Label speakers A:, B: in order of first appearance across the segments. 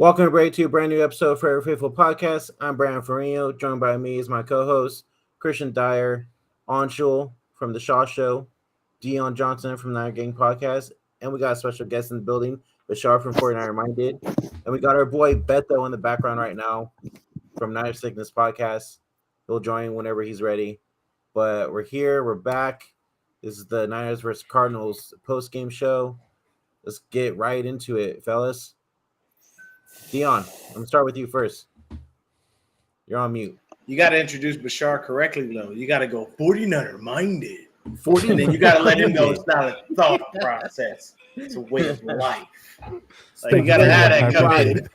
A: Welcome everybody to a brand new episode of Favorite Faithful Podcast. I'm Brandon Farino. Joined by me is my co-host Christian Dyer, Anshul from the Shaw Show, Dion Johnson from Niner Gang Podcast, and we got a special guest in the building, Bashar from 49er Minded, and we got our boy Beto in the background right now from Niner Sickness Podcast. He'll join whenever he's ready. But we're here, we're back. This is the Niners versus Cardinals post-game show. Let's get right into it, fellas. Dion, I'm going to start with you first. You're on mute.
B: You got to introduce Bashar correctly, though. You got to go 49er minded. And then you got to let him know it's not a thought process. It's a way of life. Like, you got to have that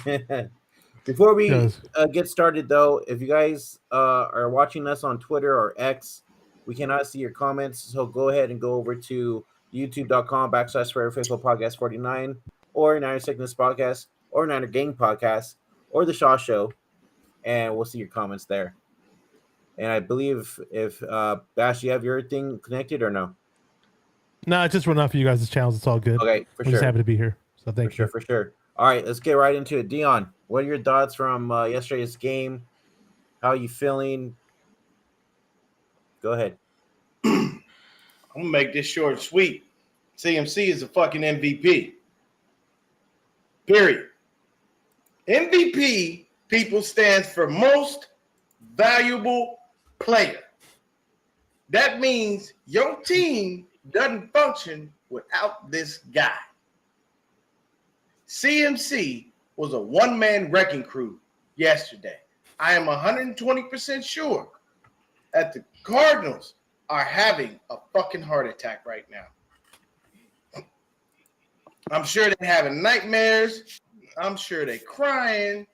B: come in.
A: Before we get started, though, if you guys are watching us on Twitter or X, we cannot see your comments. So go ahead and go over to youtube.com/FavoriteFaithfulPodcast49 or Niner Sickness Podcast or Niner Gang Podcast or The Shaw Show, and we'll see your comments there. And I believe if Bash, you have your thing connected or no?
C: No, it's just run off of you guys' channels. It's all good.
A: Okay, for sure.
C: Just happy to be here. So thank you.
A: For sure. All right, let's get right into it. Dion, what are your thoughts from yesterday's game? How are you feeling? Go ahead.
B: I'm going to make this short and sweet. CMC is a fucking MVP. Period. MVP, people, stands for most valuable player. That means your team doesn't function without this guy. CMC was a one-man wrecking crew yesterday. I am 120% sure that the Cardinals are having a fucking heart attack right now. I'm sure they're having nightmares. I'm sure they're crying.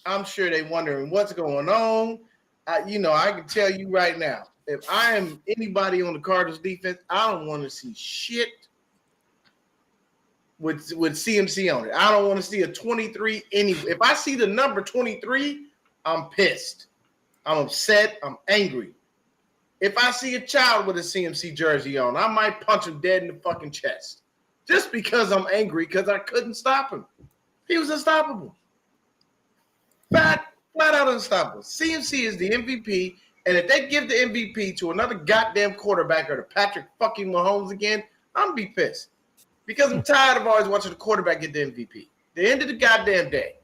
B: I'm sure they're wondering what's going on. I can tell you right now, if I am anybody on the Cardinals defense, I don't want to see shit with CMC on it. I don't want to see a 23 anyway. If I see the number 23, I'm pissed. I'm upset. I'm angry. If I see a child with a CMC jersey on, I might punch him dead in the fucking chest. Just because I'm angry because I couldn't stop him. He was unstoppable. Flat out unstoppable. CMC is the MVP, and if they give the MVP to another goddamn quarterback or to Patrick fucking Mahomes again, I'm going to be pissed. Because I'm tired of always watching the quarterback get the MVP. The end of the goddamn day.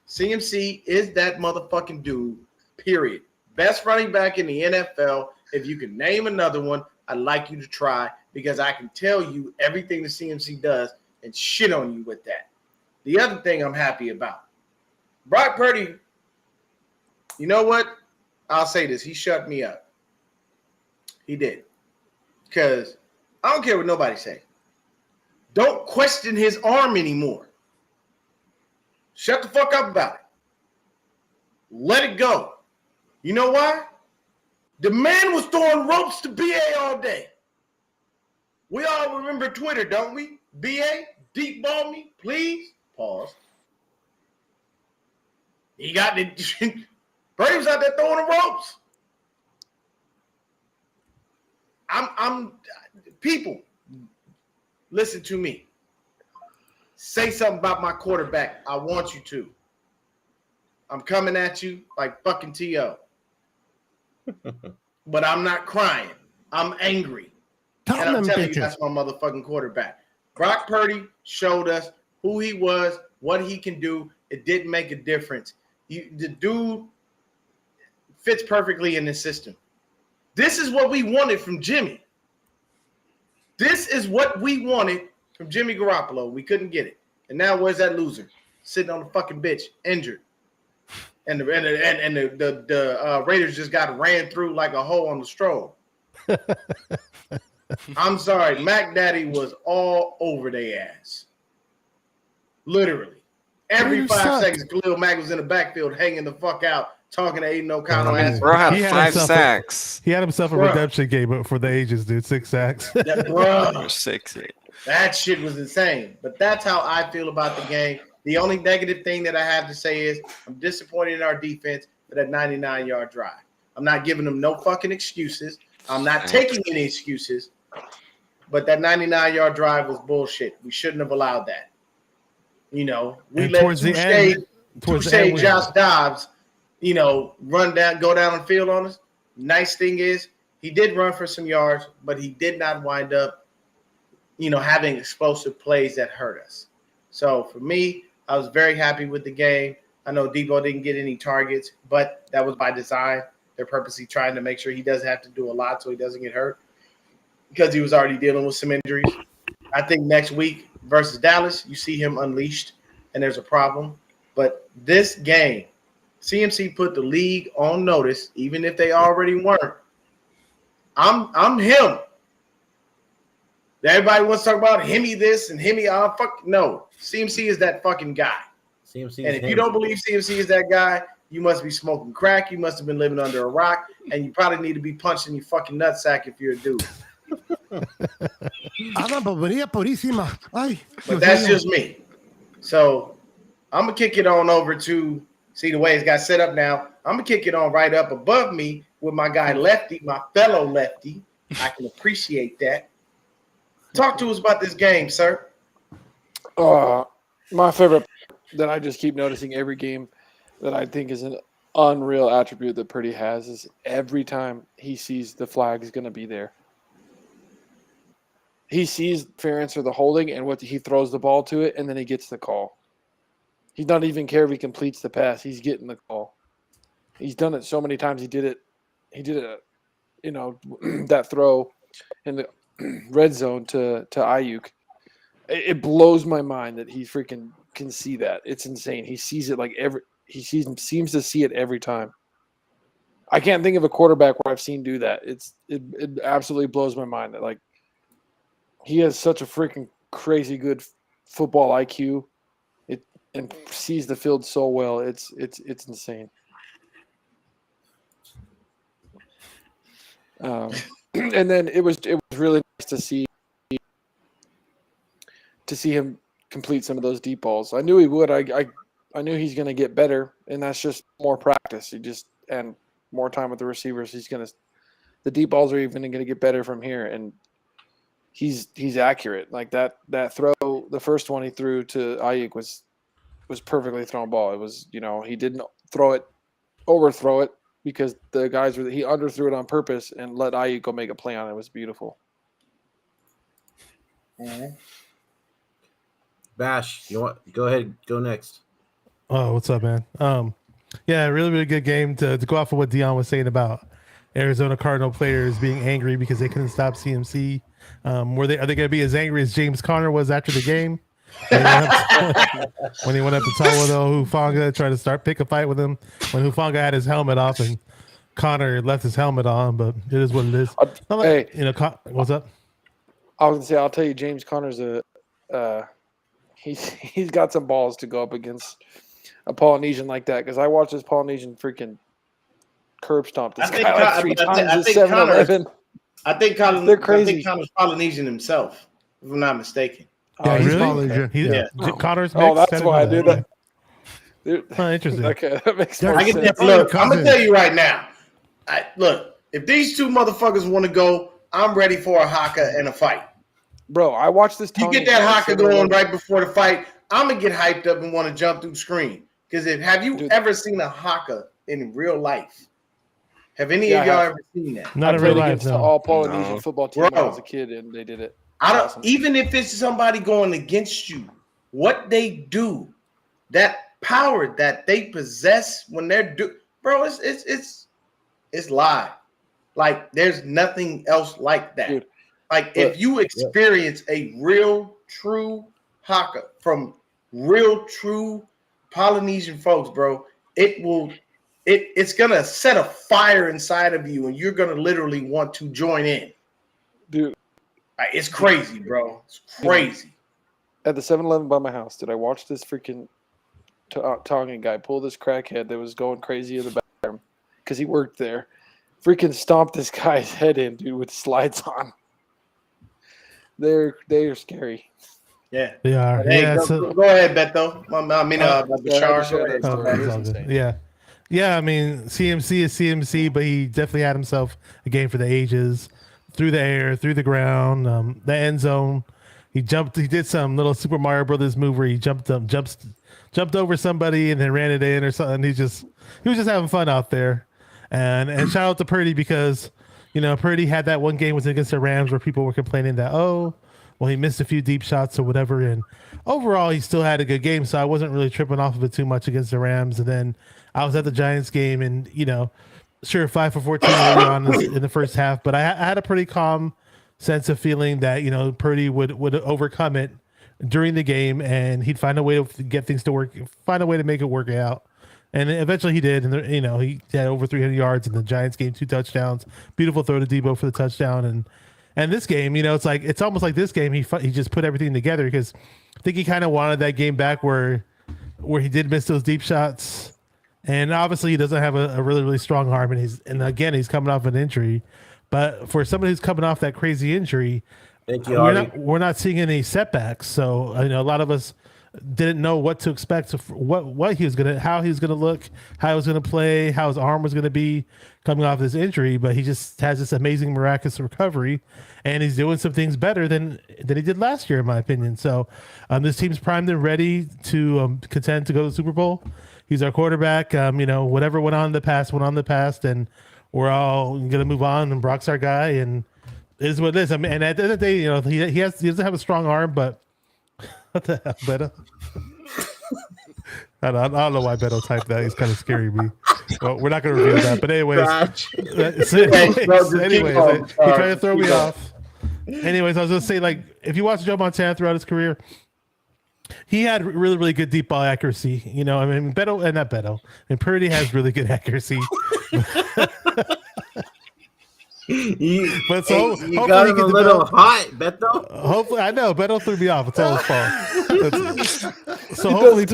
B: CMC is that motherfucking dude, period. Best running back in the NFL. If you can name another one, I'd like you to try because I can tell you everything the CMC does and shit on you with that. The other thing I'm happy about, Brock Purdy, you know what? I'll say this. He shut me up. He did. Because I don't care what nobody say. Don't question his arm anymore. Shut the fuck up about it. Let it go. You know why? The man was throwing ropes to BA all day. We all remember Twitter, don't we? BA, deep ball me, please. Pause. He got the Braves out there throwing the ropes. I'm people, listen to me. Say something about my quarterback. I want you to. I'm coming at you like fucking T.O. But I'm not crying. I'm angry. And I'm telling you, that's my motherfucking quarterback. Brock Purdy showed us who he was, what he can do. It didn't make a difference. The dude fits perfectly in this system. This is what we wanted from Jimmy. This is what we wanted from Jimmy Garoppolo. We couldn't get it. And now where's that loser? Sitting on the fucking bitch, injured. And the Raiders just got ran through like a hole on the stroll. I'm sorry. Mac Daddy was all over their ass. Literally. Every 5 seconds, Khalil Mack was in the backfield hanging the fuck out, talking to Aiden O'Connell.
D: Bro had 5 sacks.
C: He had himself a redemption game for the ages, dude. 6 sacks.
B: Bro,
D: 6.
B: That shit was insane. But that's how I feel about the game. The only negative thing that I have to say is I'm disappointed in our defense for that 99-yard drive. I'm not giving them no fucking excuses. I'm not taking any excuses. But that 99-yard drive was bullshit. We shouldn't have allowed that. We
C: and
B: let
C: towards the end,
B: Josh Dobbs, go down the field on us. Nice thing is he did run for some yards, but he did not wind up, having explosive plays that hurt us. So for me, I was very happy with the game. I know Debo didn't get any targets, but that was by design. They're purposely trying to make sure he doesn't have to do a lot so he doesn't get hurt because he was already dealing with some injuries. I think next week versus Dallas, you see him unleashed, and there's a problem. But this game, CMC put the league on notice, even if they already weren't. I'm him. Everybody wants to talk about Hemi this and Hemi. No. CMC is that fucking guy.
A: CMC.
B: And if you don't believe CMC is that guy, you must be smoking crack. You must have been living under a rock, and you probably need to be punched in your fucking nutsack if you're a dude. But that's just me. So I'm gonna kick it on over to see the way it's got set up now. I'm gonna kick it on right up above me with my guy Lefty, my fellow Lefty. I can appreciate that. Talk to us about this game, sir.
E: My favorite that I just keep noticing every game that I think is an unreal attribute that Purdy has is every time he sees the flag is going to be there. He sees interference or the holding, and he throws the ball to it, and then he gets the call. He's not even care if he completes the pass. He's getting the call. He's done it so many times. He did it, that throw in the red zone to Ayuk. It blows my mind that he freaking can see that. It's insane. He sees it seems to see it every time. I can't think of a quarterback where I've seen do that. It absolutely blows my mind that he has such a freaking crazy good football IQ. And sees the field so well. It's insane. And then it was really nice to see him complete some of those deep balls. I knew he would. I knew he's going to get better, and that's just more practice. And more time with the receivers. The deep balls are even going to get better from here, and he's accurate. Like that throw, the first one he threw to Ayuk was perfectly thrown ball. It was, he didn't overthrow it because the guys he underthrew it on purpose and let Ayuk go make a play on it. It was beautiful.
B: Mm-hmm.
A: Bash, go ahead, go next.
C: Oh, what's up, man? Yeah, really, really good game to go off of what Dion was saying about Arizona Cardinal players being angry because they couldn't stop CMC. Are they going to be as angry as James Conner was after the game? When he went up to Talado Hufanga, tried to pick a fight with him when Hufanga had his helmet off and Connor left his helmet on, but it is what it is. What's up?
E: I was gonna say, I'll tell you, James Conner's he's got some balls to go up against a Polynesian like that, because I watched this Polynesian freaking curb stomp this guy three times at 7-Eleven.
B: I think Connor's Polynesian himself, if I'm not mistaken.
C: Yeah,
B: he's
C: really?
B: Polynesian.
C: Connor's
E: mixed. Oh, that's why I did that.
C: Interesting.
E: Okay, that makes more sense.
B: Look, I'm gonna tell you right now. If these two motherfuckers want to go, I'm ready for a haka and a fight.
E: Bro, I watched this.
B: You get that haka going right before the fight, I'm gonna get hyped up and want to jump through the screen. Because have you ever seen a haka in real life? Have any of y'all ever seen that?
C: Not in real life. No.
E: All Polynesian football team when I was a kid, and they did it.
B: Even if it's somebody going against you, what they do, that power that they possess when they're bro, it's live. Like there's nothing else like that. Dude, if you experience a real true haka from real true Polynesian folks, bro, it's gonna set a fire inside of you, and you're gonna literally want to join in.
E: Dude,
B: it's crazy, bro. It's crazy.
E: At the 7-Eleven by my house, did I watch this freaking Tongan guy pull this crackhead that was going crazy in the bathroom because he worked there? Freaking stomped this guy's head in, dude, with slides on. They're scary.
B: Yeah,
C: they are.
B: Hey,
C: yeah,
B: go ahead, Beto.
C: Yeah. I mean, CMC is CMC, but he definitely had himself a game for the ages. Through the air, through the ground, the end zone. He did some little Super Mario Brothers move where he jumped over somebody and then ran it in or something. He was just having fun out there. And shout out to Purdy because, Purdy had that one game was against the Rams where people were complaining that, he missed a few deep shots or whatever. And overall, he still had a good game. So I wasn't really tripping off of it too much against the Rams. And then I was at the Giants game and, sure, 5 for 14 early on in the first half. But I had a pretty calm sense of feeling that, Purdy would overcome it during the game and he'd find a way to get things to work, find a way to make it work out. And eventually he did. And, he had over 300 yards and the Giants gained 2 touchdowns. Beautiful throw to Debo for the touchdown. And this game, it's almost like this game, he just put everything together because I think he kind of wanted that game back where he did miss those deep shots. And obviously he doesn't have a really, really strong arm. And he's coming off an injury. But for somebody who's coming off that crazy injury, we're not seeing any setbacks. So a lot of us didn't know what to expect, what he was how he was gonna look, how he was gonna play, how his arm was gonna be coming off this injury. But he just has this amazing, miraculous recovery, and he's doing some things better than he did last year, in my opinion. So this team's primed and ready to contend to go to the Super Bowl. He's our quarterback. Whatever went on in the past, and we're all gonna move on. And Brock's our guy, and it is what it is. I mean, and at the end of the day, he doesn't have a strong arm, but what the hell, Beto? I don't know why Beto typed that. He's kind of scary me. Well, we're not going to reveal that. But anyways, he tried to throw me off. Anyways, I was going to say, like, if you watch Joe Montana throughout his career, he had really, really good deep ball accuracy. Purdy has really good accuracy.
A: You got him a little hot, Beto.
C: Hopefully, I know Beto threw me off. It's all his fault. So hopefully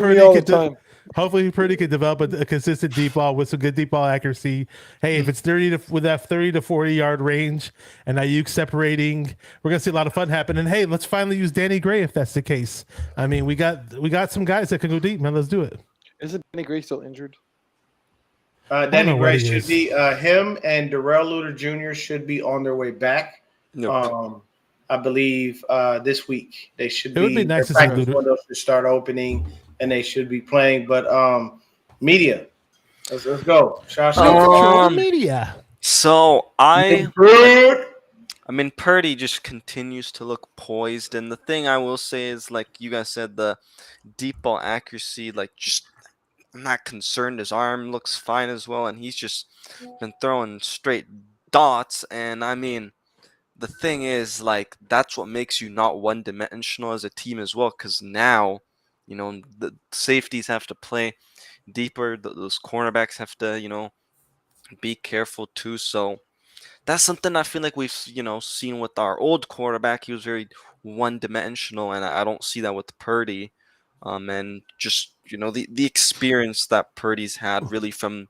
C: Purdy can develop a consistent deep ball with some good deep ball accuracy. Hey, if it's 30 to 40 yard range, and Ayuk separating, we're gonna see a lot of fun happen. And hey, let's finally use Danny Gray if that's the case. I mean, we got some guys that can go deep, man. Let's do it.
E: Isn't Danny Gray still injured?
B: Danny Gray should be him and Darrell Luter Jr. should be on their way back.
E: Nope.
B: I believe this week they should be.
C: It would be nice to see Luter
B: start opening, and they should be playing. But media, let's go.
C: Media.
D: So Purdy just continues to look poised, and the thing I will say is, like you guys said, the deep ball accuracy, I'm not concerned. His arm looks fine as well, and he's just been throwing straight dots. And I mean, the thing is, that's what makes you not one-dimensional as a team as well, because now, the safeties have to play deeper. Those cornerbacks have to, be careful too. So that's something I feel like we've, seen with our old quarterback. He was very one-dimensional, and I don't see that with Purdy. And just, the experience that Purdy's had really from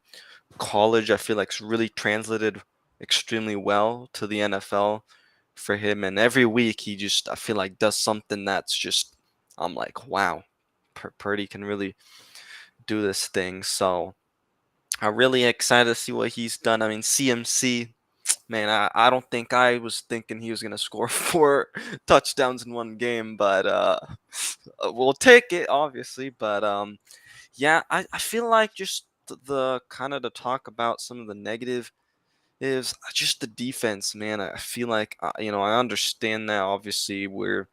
D: college, I feel like really translated extremely well to the NFL for him. And every week he just, I feel like, does something that's just, I'm like, wow, Purdy can really do this thing. So I'm really excited to see what he's done. I mean, CMC, man, I don't think I was thinking he was going to score 4 touchdowns in one game, but we'll take it, obviously. But yeah, I feel like just the kind of to talk about some of the negative is just the defense, man. I feel like, I understand that obviously we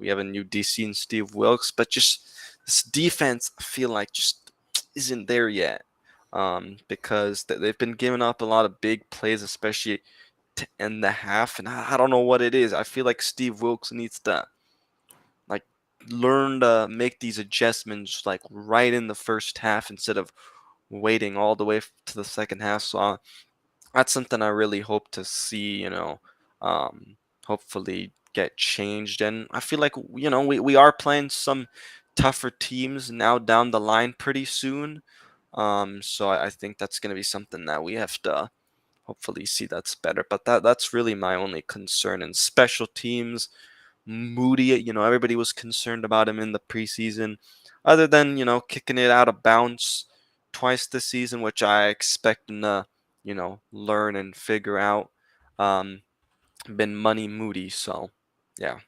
D: have a new DC and Steve Wilkes, but just this defense, I feel like just isn't there yet. Because they've been giving up a lot of big plays, especially to end the half, and I don't know what it is. I feel like Steve Wilkes needs to learn to make these adjustments right in the first half instead of waiting all the way to the second half. So that's something I really hope to see, hopefully get changed. And I feel like we are playing some tougher teams now down the line pretty soon. So I think that's going to be something that we have to hopefully see that's better. But that's really my only concern. And special teams, Moody, everybody was concerned about him in the preseason. Other than, kicking it out of bounds twice this season, which I expect him to, learn and figure out. Been money Moody, so yeah.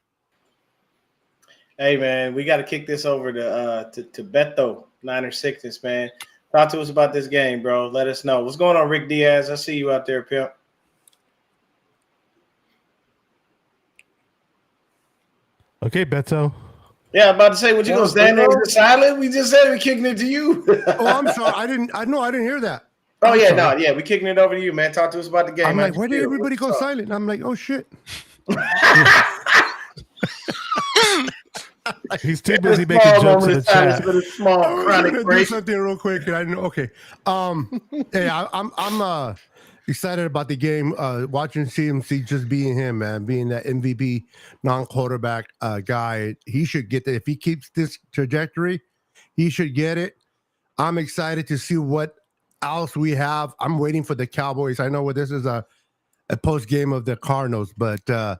B: Hey man, we got to kick this over to Beto, Niners Sickness, man. Talk to us about this game, bro. Let us know. What's going on, Rick Diaz? I see you out there, pimp.
C: Okay, Beto.
B: Yeah, I'm about to say, what you gonna stand there and silent? We just said we kicking it to you.
F: Oh, I'm sorry. I didn't hear that.
B: Oh
F: I'm
B: yeah,
F: sorry.
B: no, yeah, we kicking it over to you, man. Talk to us about the game.
F: I'm
B: How'd
F: like,
B: you
F: why did
B: feel?
F: everybody go
B: What's up?
F: silent? I'm like, oh shit.
C: He's too busy making jokes in the chat.
B: With a small
F: I was
B: chronic
F: gonna do
B: break.
F: something real quick, and I didn't. Okay. Hey, I'm excited about the game. Watching CMC just being him, man, being that MVP non-quarterback guy. He should get that. If he keeps this trajectory, he should get it. I'm excited to see what else we have. I'm waiting for the Cowboys. I know this is a post game of the Cardinals, but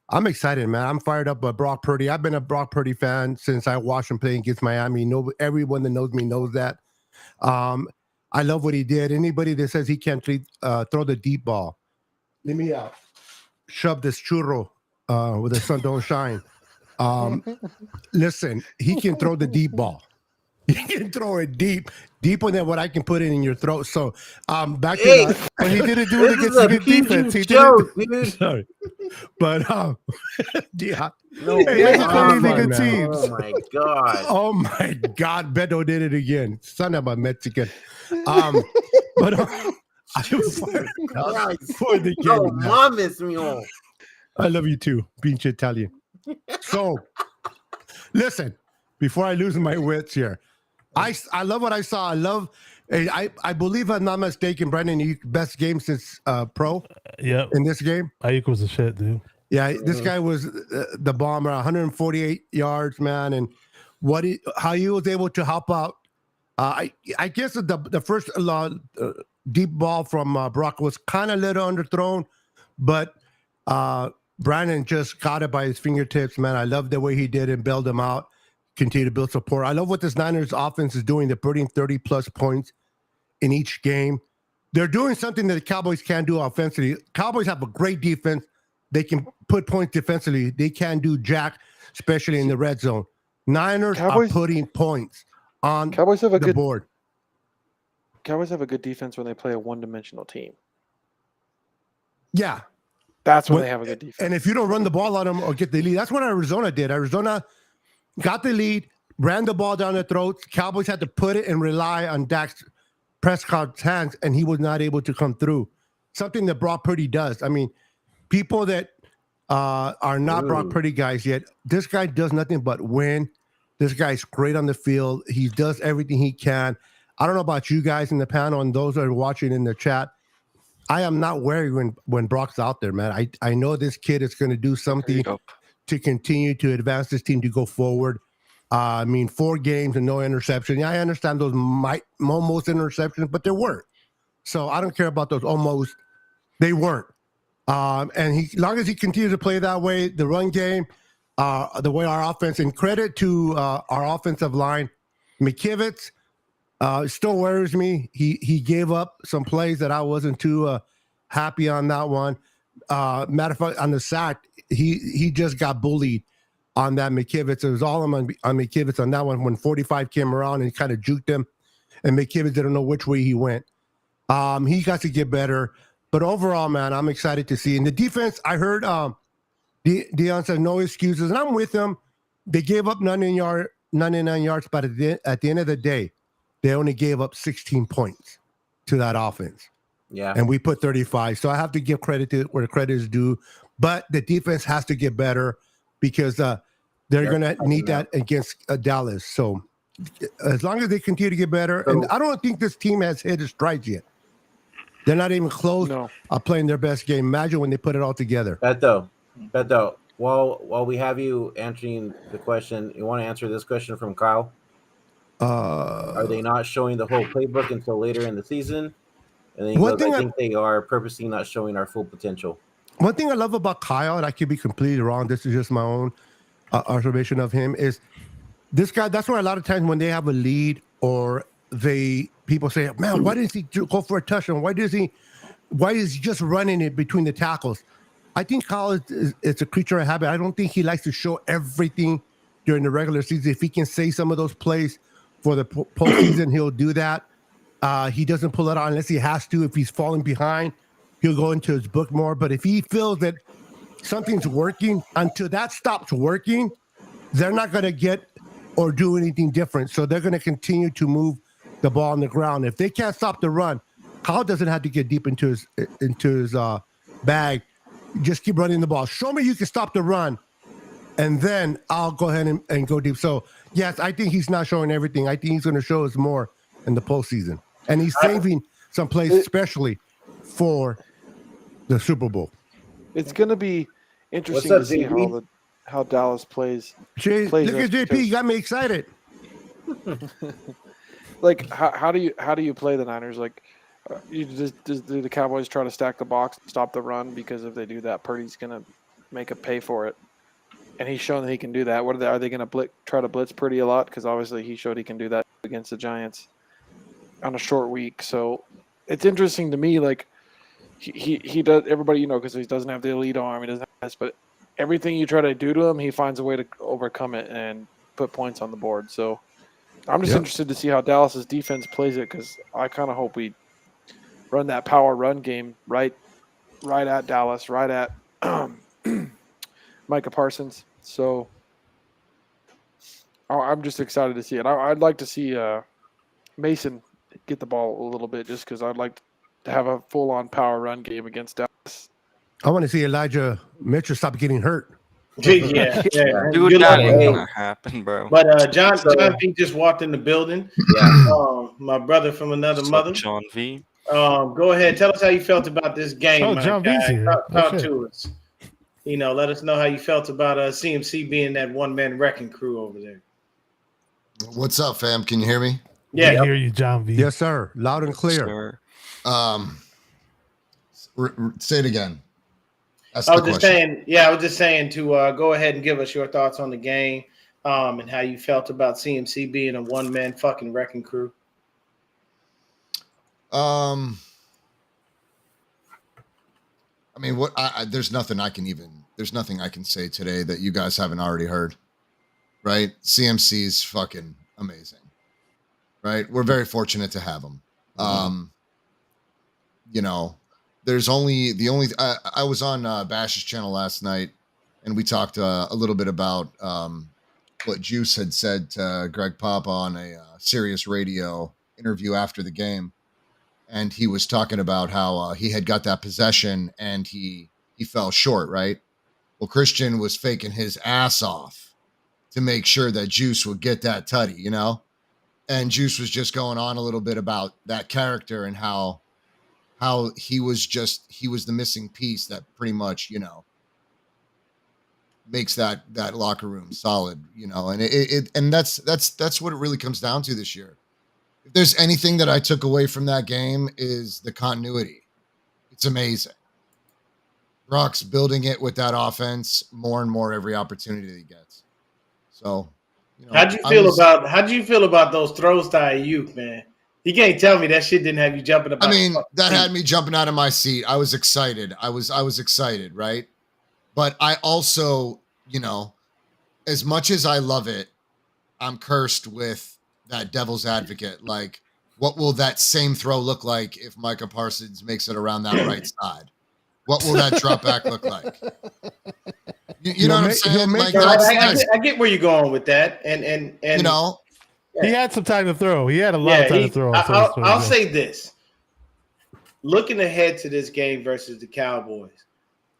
F: I'm excited, man. I'm fired up by Brock Purdy. I've been a Brock Purdy fan since I watched him play against Miami. Everyone that knows me knows that. I love what he did. Anybody that says he can't throw the deep ball, let me shove this churro where the sun don't shine. Listen, he can throw the deep ball. He can throw it deeper than what I can put it in your throat. So, back to that.
C: But he didn't do it
A: This
C: against
A: is
C: a
A: a
C: good defense. He
A: PG joke,
C: didn't.
A: dude.
F: Sorry, but yeah.
A: No,
C: Hey,
F: it's
C: he's
F: fun,
C: playing good
F: man.
C: teams.
A: Oh my god.
F: Oh my God, Beto did it again. Son of a Mexican. But I was fired up
A: Christ.
F: for the
A: No,
F: game. man.
A: mames, mijo.
F: I love you too, pinche Italian. So, listen, before I lose my wits here, I love what I saw. I believe I'm not mistaken, Brandon, you best game since pro
C: Yep.
F: in this game.
C: Ayuk was a shit, dude.
F: Yeah, this guy was the bomber, 148 yards, man, and how he was able to help out. I guess the first deep ball from Brock was kind of little underthrown, but Brandon just got it by his fingertips, man. I love the way he did and bailed him out, continue to build support. I love what this Niners offense is doing. They're putting 30-plus points in each game. They're doing something that the Cowboys can't do offensively. Cowboys have a great defense. They can put points defensively. They can't do jack, especially in the red zone. Niners are putting points on the board.
E: Cowboys have a good defense when they play a one-dimensional team.
F: Yeah.
E: That's when they have a good defense.
F: And if you don't run the ball on them or get the lead, that's what Arizona did. Arizona got the lead, ran the ball down their throats. Cowboys had to put it and rely on Dak Prescott's hands, and he was not able to come through. Something that Brock Purdy does. I mean, people that are not Brock Purdy guys yet, this guy does nothing but win. This guy's great on the field. He does everything he can. I don't know about you guys in the panel and those that are watching in the chat. I am not worried when Brock's out there, man. I know this kid is going to do something to continue to advance this team to go forward. 4 games and no interception. Yeah, I understand those almost interceptions, but there weren't. So I don't care about those almost. They weren't. And long as he continues to play that way, the run game, the way our offense, and credit to our offensive line, McKivitz still worries me. He gave up some plays that I wasn't too happy on that one. Matter of fact, on the sack, he just got bullied on that McKivitz. It was all on McKivitz on that one when 45 came around and he kind of juked him, and McKivitz didn't know which way he went. He got to get better. But overall, man, I'm excited to see. In the defense, I heard Deion said no excuses, and I'm with him. They gave up 99 yards, but at the end of the day, they only gave up 16 points to that offense.
A: Yeah.
F: And we put 35. So I have to give credit to where credit is due. But the defense has to get better because they're going to need that against Dallas. So as long as they continue to get better, and I don't think this team has hit its strides yet. They're not even close playing their best game. Imagine when they put it all together.
A: Beto, while we have you answering the question, you want to answer this question from Kyle? Are they not showing the whole playbook until later in the season? And then he goes, I think they are purposely not showing our full potential.
F: One thing I love about Kyle, and I could be completely wrong, this is just my own observation of him, is this guy, that's why a lot of times when they have a lead or people say, man, why does he go for a touchdown? Why is he just running it between the tackles? I think Kyle is a creature of habit. I don't think he likes to show everything during the regular season. If he can say some of those plays for the postseason, he'll do that. He doesn't pull it on unless he has to. If he's falling behind, he'll go into his book more. But if he feels that something's working, until that stops working, they're not going to get or do anything different. So they're going to continue to move the ball on the ground. If they can't stop the run, Kyle doesn't have to get deep into his bag. Just keep running the ball. Show me you can stop the run, and then I'll go ahead and go deep. So, yes, I think he's not showing everything. I think he's going to show us more in the postseason. And he's saving some plays, especially for the Super Bowl.
E: It's going to be interesting
B: up,
E: to see how Dallas plays.
F: Look at JP. You got me excited.
E: Like, how do you play the Niners? Like, do the Cowboys try to stack the box, stop the run? Because if they do that, Purdy's going to make a pay for it. And he's shown that he can do that. Are they going to try to blitz Purdy a lot? Because obviously he showed he can do that against the Giants on a short week. So it's interesting to me. Like, he does, everybody, because he doesn't have the elite arm, he doesn't have this, but everything you try to do to him, he finds a way to overcome it and put points on the board. So I'm just interested to see how Dallas's defense plays it, because I kind of hope we run that power run game right at Dallas, right at Micah Parsons. So I'm just excited to see it. I'd like to see Mason get the ball a little bit, just because I'd like to have a full-on power run game against Dallas.
F: I want to see Elijah Mitchell stop getting hurt.
B: Yeah.
D: Dude,
B: Good
D: that
B: luck.
D: ain't gonna happen, bro.
B: But John V just walked in the building.
A: Yeah.
B: My brother from another
D: What's
B: mother.
D: up, John V.
B: Go ahead. Tell us how you felt about this game.
C: Oh,
B: my
C: John
B: guy.
C: V's here.
B: Talk
C: shit.
B: to us. Let us know how you felt about CMC being that one-man wrecking crew over there.
G: What's up, fam? Can you hear me?
B: Yeah.
C: I hear you, John V.
F: Yes, sir. Loud and clear.
D: Sir.
G: Say it again. That's
B: I
G: the
B: was just
G: question.
B: saying to go ahead and give us your thoughts on the game, and how you felt about CMC being a one-man fucking wrecking crew.
G: I mean, there's nothing I can say today that you guys haven't already heard, right? CMC's fucking amazing, right? We're very fortunate to have him. There's I was on Bash's channel last night, and we talked a little bit about what Juice had said to Greg Papa on a Sirius Radio interview after the game. And he was talking about how he had got that possession and he fell short, right? Well, Christian was faking his ass off to make sure that Juice would get that tutty, And Juice was just going on a little bit about that character and how he was the missing piece that pretty much, makes that locker room solid, and that's what it really comes down to this year. If there's anything that I took away from that game is the continuity. It's amazing. Brock's building it with that offense more and more every opportunity that he gets. So,
B: How'd you feel about those throws to Ayuk, man? You can't tell me that shit didn't have you jumping up.
G: I mean, that had me jumping out of my seat. I was excited. I was excited, right? But I also, as much as I love it, I'm cursed with that devil's advocate. Like, what will that same throw look like if Micah Parsons makes it around that right side? What will that drop back look like? You know what I'm saying? Like,
B: I get where you're going with that, and
C: he had some time to throw. He had a lot of time to throw.
B: I'll say this: looking ahead to this game versus the Cowboys,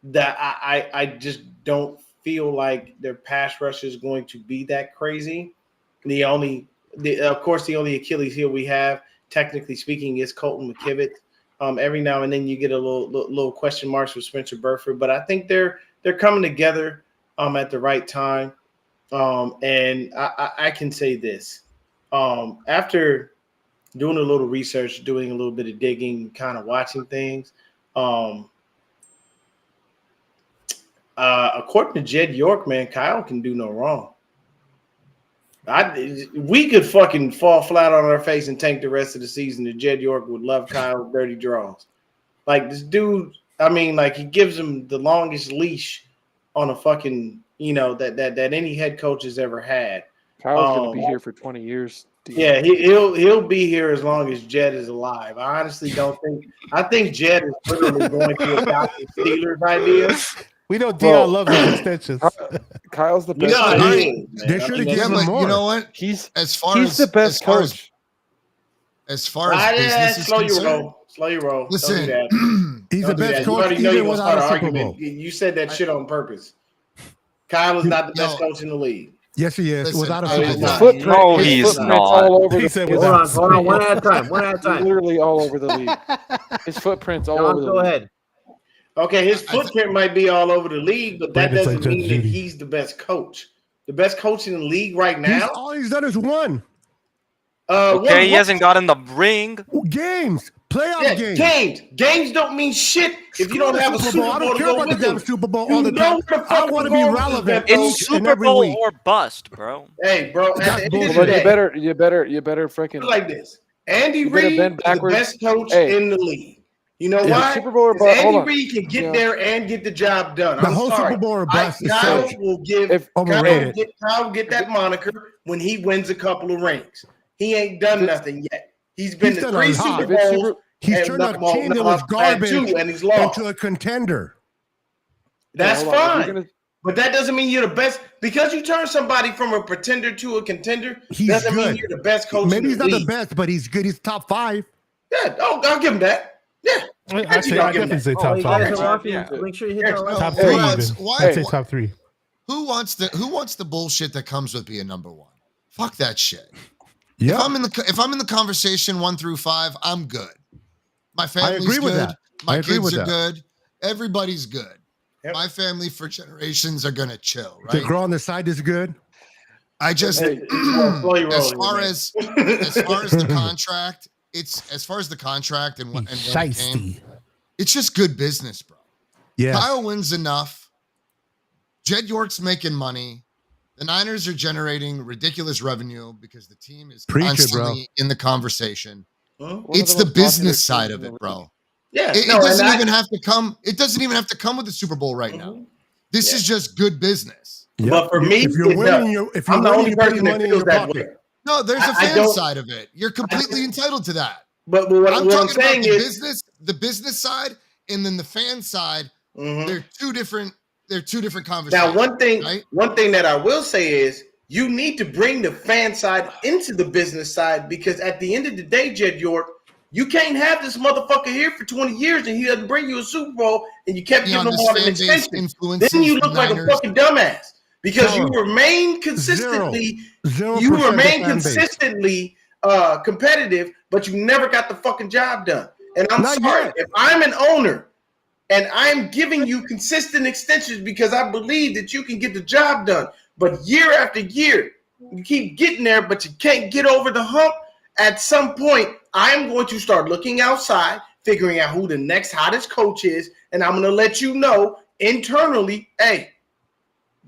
B: that I just don't feel like their pass rush is going to be that crazy. Of course, the only Achilles heel we have, technically speaking, is Colton McKivett. Every now and then you get a little question marks with Spencer Burford, but I think they're coming together at the right time. And I can say this. After doing a little research, doing a little bit of digging, kind of watching things, according to Jed York, man, Kyle can do no wrong. We could fucking fall flat on our face and tank the rest of the season. And Jed York would love Kyle's dirty draws. Like, this dude, I mean, like, he gives him the longest leash on a fucking that any head coach has ever had.
E: Kyle's going to be here for 20 years.
B: Yeah, he'll be here as long as Jed is alive. I honestly don't think. I think Jed is literally going to adopt the Steelers idea.
C: We know Dion loves those extensions.
E: Kyle's the best.
F: They should have given him more.
G: You know what?
E: He's
G: the
E: best coach.
G: As far as business is concerned,
B: slow your roll.
G: Listen,
F: he's the best
B: You
F: coach
B: already know
F: even
B: you're gonna
F: without
B: start
F: a
B: an
F: Super Bowl.
B: argument. You said that shit on purpose. Kyle is not the best coach in the league.
F: Yes, he is.
G: Listen,
F: without a
G: I-
F: Super Bowl.
D: No,
E: his
D: he's
E: footprint's
D: not.
E: all over
C: He
E: the
C: said
E: field.
A: Hold on, one at a time.
E: Literally all over the league. His footprint's all over
A: John,
E: the
A: go
E: league.
A: ahead.
B: Okay, his footprint might be all over the league, but that
C: Brandon's
B: doesn't
C: like
B: mean
C: Judge
B: that
C: Judy.
B: he's the best coach. The best coach in the league right now.
F: All he's done is won
D: Okay, he hasn't gotten the ring.
F: games, playoff games.
B: Games don't mean shit if you don't have a Super Bowl
F: I don't
B: to
F: care
B: go
F: about the
B: with
F: damn
B: them.
F: Super Bowl
B: You
F: all the
B: know
F: time.
B: where the fuck
F: I want to
B: we're
F: be
B: going with
F: relevant
B: that,
D: It's
F: each and
D: Super
F: every
D: Bowl
F: week.
D: or bust, bro.
B: Hey, bro, at the end of the
E: But
B: day,
E: you better freaking
B: like this. Andy
E: You better
B: Reid
E: bend
B: is the
E: backwards.
B: best coach
E: Hey.
B: in the league. You know
F: Yeah.
B: why?
E: Super Bowl or
B: Because
E: bust. Hold
B: Andy
E: on.
B: Reid can get
E: Yeah.
B: there and get the job done.
F: The
B: I'm
F: whole
B: sorry.
F: Super Bowl or bust is
B: Kyle
F: such.
B: will give
E: If-
F: Overrated.
B: Kyle will get that moniker when he wins a couple of rings. He ain't done nothing yet. He's been
F: He's
B: to
F: done a
B: 3
F: lot.
B: Super
E: If it's
B: Bowls.
E: Super-
F: He's
B: and
F: turned a
B: no,
F: team that
B: no,
F: was
B: had
F: garbage
B: 2 and he's lost.
F: into a contender.
B: That's
E: hold on. If you're
B: fine.
E: gonna-
B: But that doesn't mean you're the best. Because you turn somebody from a pretender to a contender,
F: He's
B: doesn't mean
F: good.
B: you're the best coach
F: Maybe
B: in
F: he's
B: the
F: not the
B: league.
F: best, but he's good. He's top 5.
B: Yeah, I'll give him that. Yeah.
C: I
B: Actually, I'll give him
C: definitely
B: that.
C: say
A: Oh,
C: top
A: you guys
C: five.
A: are off.
D: Yeah.
A: Make sure you hit that
G: No,
C: Top
G: who
C: three,
G: wants-
C: even.
G: why-
C: I'd say top 3.
G: Who wants the bullshit that comes with being number one? Fuck that shit.
F: Yeah.
G: If I'm in the conversation 1 through 5, I'm good. My family's
F: agree with
G: good.
F: that.
G: My
F: I agree
G: kids
F: with
G: are
F: that.
G: good. Everybody's good.
B: Yep.
G: My family for generations are gonna chill,
F: To
G: right?
F: grow on the side is good.
G: I just
E: Hey,
B: slow your
G: as
B: roll,
G: far
B: man.
G: as the contract, and when it came,
F: Shiesty.
G: it's just good business, bro.
F: Yeah.
G: Kyle wins enough. Jed York's making money. The Niners are generating ridiculous revenue because the team is
F: Preach it,
G: constantly in the conversation.
B: Huh?
E: One of
G: It's
E: the
G: the
E: most popular
G: business side
E: teams
G: of
E: in
G: it,
E: the
G: bro.
B: Yeah,
G: It
B: no,
G: doesn't
B: and
G: even have to come. It doesn't even have to come with the Super Bowl right now. This is just good business.
F: Yeah.
B: But for me,
F: if you're
B: it
F: winning,
B: does.
F: if you're
B: I'm the
F: winning,
B: only
F: you're putting
B: person that
F: money in
B: feels
F: your
B: that
F: pocket.
B: way.
G: No, there's a
B: I
G: fan
B: don't-
G: side of it. You're completely entitled to that.
B: But what
G: I'm
B: I'm
G: talking about
B: saying
G: the
B: is,
G: business side, and then the fan side.
B: Mhm.
G: They're two different conversations.
B: Now one thing
G: right?
B: that I will say is you need to bring the fan side into the business side, because at the end of the day, Jed York, you can't have this motherfucker here for 20 years and he doesn't bring you a Super Bowl and you kept
G: Beyond
B: giving him
G: this
B: all an
G: fan base
B: extension.
G: influences
B: Then you
G: the
B: look like a
G: Niners.
B: fucking dumbass because
F: Tell
B: you
F: him.
B: remain consistently
F: 0%
B: you
F: the
B: remain
F: fan base.
B: consistently competitive, but you never got the fucking job done. And I'm
F: Not
B: sorry,
F: yet.
B: if I'm an owner and I'm giving you consistent extensions because I believe that you can get the job done, but year after year, you keep getting there, but you can't get over the hump. At some point, I'm going to start looking outside, figuring out who the next hottest coach is, and I'm going to let you know internally, hey,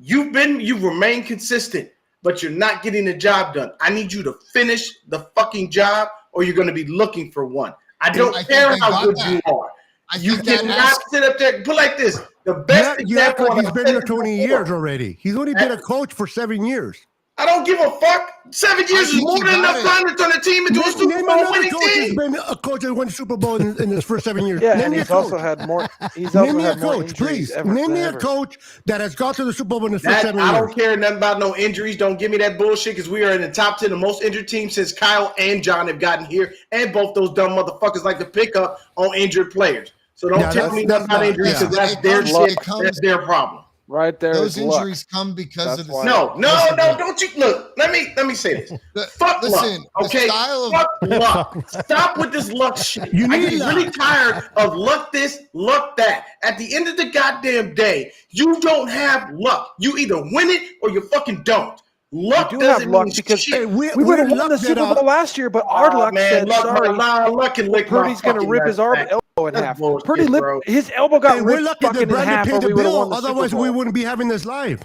B: you've remained consistent, but you're not getting the job done. I need you to finish the fucking job, or you're going to be looking for one. I don't
G: I think
B: care
G: they
B: how
G: got
B: good
G: that.
B: you are.
G: I
B: You
G: think that
B: cannot sit up there. Put like this: the best
F: You act
B: example.
F: like he's
B: I've
F: been
B: said
F: there
B: it
F: 20
B: before.
F: years already. He's only been a coach for 7 years.
B: I don't give a fuck. 7 years is
G: think
B: more
G: you
B: than
G: got
B: enough
G: it.
B: time to turn a team into a Super
F: Name
B: Bowl
F: another
B: winning
F: coach that's
B: team.
F: been a coach that won the Super Bowl in his first 7 years.
E: Yeah,
F: Name
E: and
F: me a
E: he's
F: coach.
E: also had more. He's
F: Name
E: also
F: me a
E: had more
F: coach,
E: injuries
F: please.
E: ever
F: Name
E: than
F: me a
E: ever.
F: coach that has gone to the Super Bowl in his first
B: That,
F: 7
B: I
F: years.
B: don't care nothing about no injuries. Don't give me that bullshit, because we are in the top 10 of most injured teams since Kyle and John have gotten here, and both those dumb motherfuckers like to pick up on injured players. So don't
F: Yeah,
B: tell me
F: that's
B: nothing about
F: not-
B: injuries, because
G: yeah.
B: that's their
G: It
B: shit.
G: comes-
B: That's their problem.
E: Right there,
G: Those
E: is luck.
G: injuries come because
E: That's
G: of the
E: why-
B: No,
G: because of the-
B: don't you look. Let me say this. Fuck
G: listen,
B: luck, okay?
G: the style of
B: Fuck luck. Stop with this luck shit.
F: You
B: I
F: need
B: get
F: luck.
B: really tired of luck this, luck that. At the end of the goddamn day, you don't have luck. You either win it or you fucking don't. Luck
E: You do have
B: doesn't
E: luck
B: mean
E: because
B: shit.
F: Hey,
E: we would have won the
F: lucked it
E: Super
F: up.
E: Bowl last year, but our luck said sorry.
B: Luck can lick my
E: Purdy's going to
B: fucking
E: rip his
B: back.
E: elbow in
B: That's
E: half.
B: bullshit,
E: Purdy
B: bro.
E: lipped his elbow got
F: Hey, we're
E: ripped
F: lucky
E: fucking
F: that
E: in
F: Brandon
E: half, or
F: paid the
E: we would have won
F: bill.
E: the Super
F: Otherwise,
E: Bowl.
F: we wouldn't be having this live.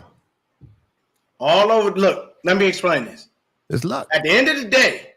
B: All over. Look, let me explain this.
F: It's luck.
B: At the end of the day,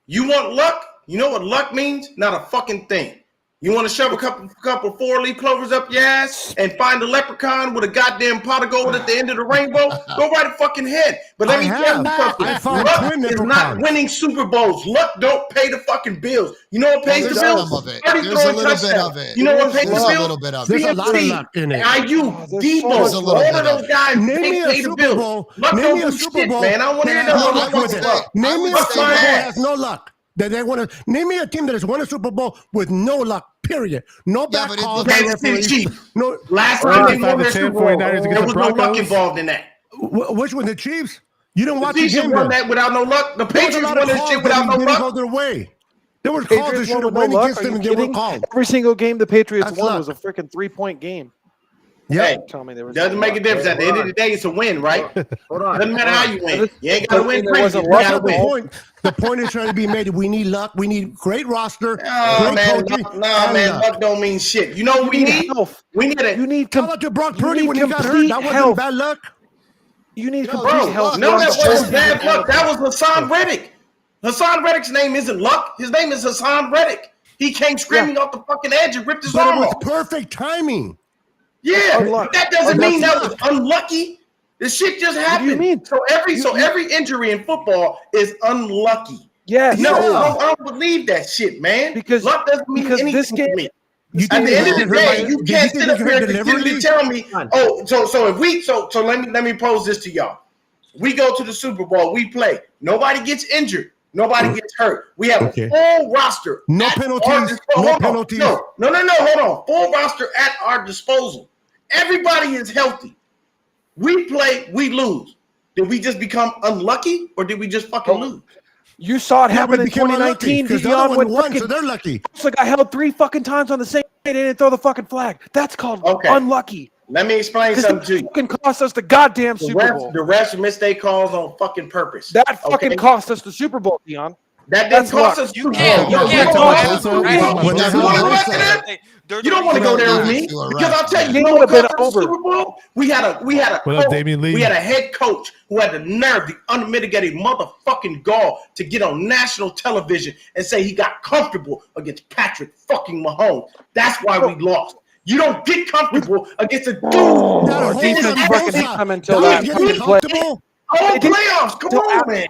B: you want luck? You know what luck means? Not a fucking thing. You want to shove a couple 4-leaf clovers up your ass and find a leprechaun with a goddamn pot of gold at the end of the rainbow? Go right fucking head. But let me tell you something. Luck is not winning Super Bowls. Luck don't pay the fucking bills. You know what pays the bills?
G: There's a little bit of it.
B: You know what pays the bills?
G: There's a little bit of it.
F: There's a lot of luck in it.
B: IU, Debo, all of those guys pay the bills. Luck don't do shit, man. I don't want to hear that.
F: Name me a Super Bowl that has no luck. That they want to name me a team that has won a Super Bowl with no luck. Period. No bad calls.
B: No. Last time they won their Super Bowl, there was no luck involved in that.
F: Which one? The Chiefs? You didn't watch
B: the Chiefs won that without no luck. The Patriots won that shit without no luck.
F: Go their way. There were calls that should have went against them, and they were called.
E: Every single game the Patriots won was a freaking 3-point game.
F: Yeah,
B: hey, doesn't make a difference. At the end of the day, it's a win, right? Hold on. Doesn't matter how you win. You ain't got to win crazy.
F: The point is trying to be made. We need luck. We need great roster. Great coaching.
B: Man, luck don't mean shit. You know what we need? We need it.
E: You need
F: how about your Brock Purdy when he got hurt? That wasn't bad luck.
E: You need complete health.
B: No, that wasn't bad luck. That was Hassan Reddick. Hassan Reddick's name isn't luck. His name is Hassan Reddick. He came screaming off the fucking edge and ripped his arm off.
F: It was perfect timing.
B: Yeah, that doesn't mean that was unlucky. This shit just happened.
E: What do you mean?
B: So every injury in football is unlucky.
E: Yes.
B: No, I don't believe that shit, man.
E: Because
B: luck doesn't mean anything
E: this game,
B: to me. At the end of the day, you can't sit up here and continually tell me, oh, so if we so let me pose this to y'all. We go to the Super Bowl, we play. Nobody gets injured. Nobody gets hurt. We have a full roster.
F: No penalties. No penalties.
B: No, hold on. Full roster at our disposal. Everybody is healthy. We play, we lose. Did we just become unlucky or did we just fucking lose?
E: You saw it happen in 2019.
F: Dion won, so they're lucky.
E: So got held 3 fucking times on the same day. They didn't throw the fucking flag. That's called unlucky.
B: Let me explain something to you.
E: Fucking cost us the goddamn Super Bowl.
B: The refs missed their calls on fucking purpose.
E: That fucking cost us the Super Bowl, Dion.
B: That didn't cost us. You can't go You don't want to go there with me because I'll tell you, what cost us the Super Bowl? We had a head coach who had the nerve, the unmitigated motherfucking gall to get on national television and say he got comfortable against Patrick fucking Mahomes. That's why we lost. You don't get comfortable against a dude.
E: Until that
B: playoffs. Come on, man.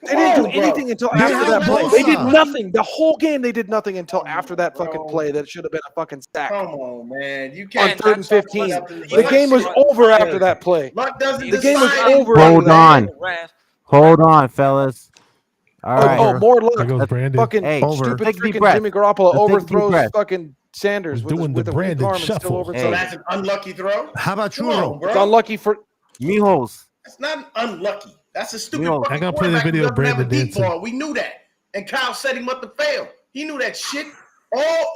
E: They didn't do anything until after that play. They did nothing. The whole game, they did nothing until after that fucking play that should have been a fucking sack.
B: Come on, man. You can't.
E: On 3rd and 15. The game was over after that play. The game was over.
H: Hold on, fellas. All right.
E: Oh, more luck.
C: Fucking
E: stupid freaking Jimmy Garoppolo overthrows fucking Sanders with the Brandon shuffle.
B: So that's an unlucky throw?
F: How about you,
E: It's unlucky for
H: Mijos.
B: That's not unlucky. That's a stupid
C: I gotta play the video of Brandon dancing.
B: We knew that. And Kyle set him up to fail. He knew that shit. All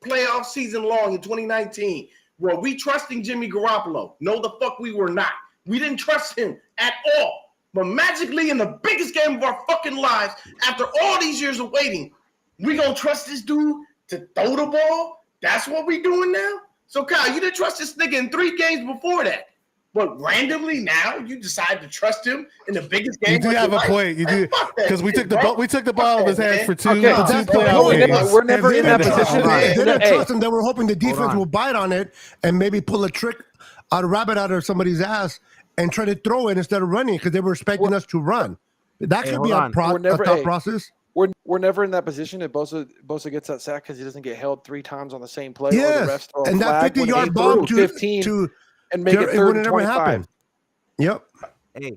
B: playoff season long in 2019. Were we trusting Jimmy Garoppolo? No, the fuck we were not. We didn't trust him at all. But magically, in the biggest game of our fucking lives, after all these years of waiting, we gonna trust this dude to throw the ball? That's what we doing now? So, Kyle, you didn't trust this nigga in 3 games before that. But randomly now you decide to trust him in the biggest game.
C: You do have a point. You do because we took the ball. We took the ball out of his hands for two.
E: We're never in that position.
F: They didn't trust him. They were hoping the defense will bite on it and maybe pull a trick, a rabbit out of somebody's ass and try to throw it instead of running because they were expecting us to run. That could be a thought process.
E: We're never in that position if Bosa gets that sack because he doesn't get held 3 times on the same play.
F: Yes,
E: or the refs throw a
F: and that
E: 50-yard
F: bomb
E: to 15 and make it 3rd and 25.
F: Yep.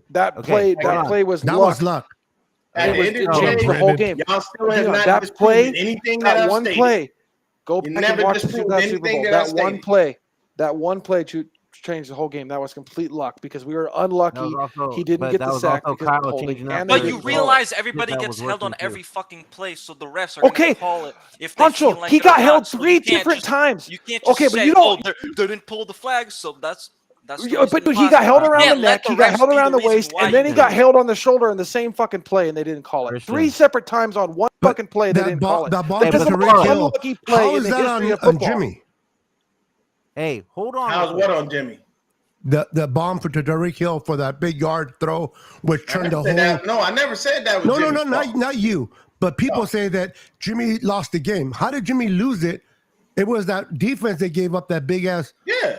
E: That play was luck.
F: Was luck.
E: It changed the whole game.
B: Y'all still have not
E: that play,
B: anything
E: that one play. Go back and watch the Super Bowl. That one play to change the whole game. That was complete luck because we were unlucky. He didn't get the sack because of holding.
I: But you realize everybody gets held on every fucking play, so the refs are going to call it if they feel like
E: he got held 3 different times.
I: You can't just say, they didn't pull the flag, so that's
E: but he got held around the neck, he got held around the waist, and then he got held on the shoulder in the same fucking play, and they didn't call it. 3 separate times on one fucking play, they didn't call it. That's the most unlucky play in the history of football.
F: Jimmy?
H: Hey, hold on.
B: How's what on Jimmy?
F: The bomb for Tyreek Hill for that big yard throw, which turned the whole.
B: No, I never said that was
F: No, not you. But people say that Jimmy lost the game. How did Jimmy lose it? It was that defense that gave up that big ass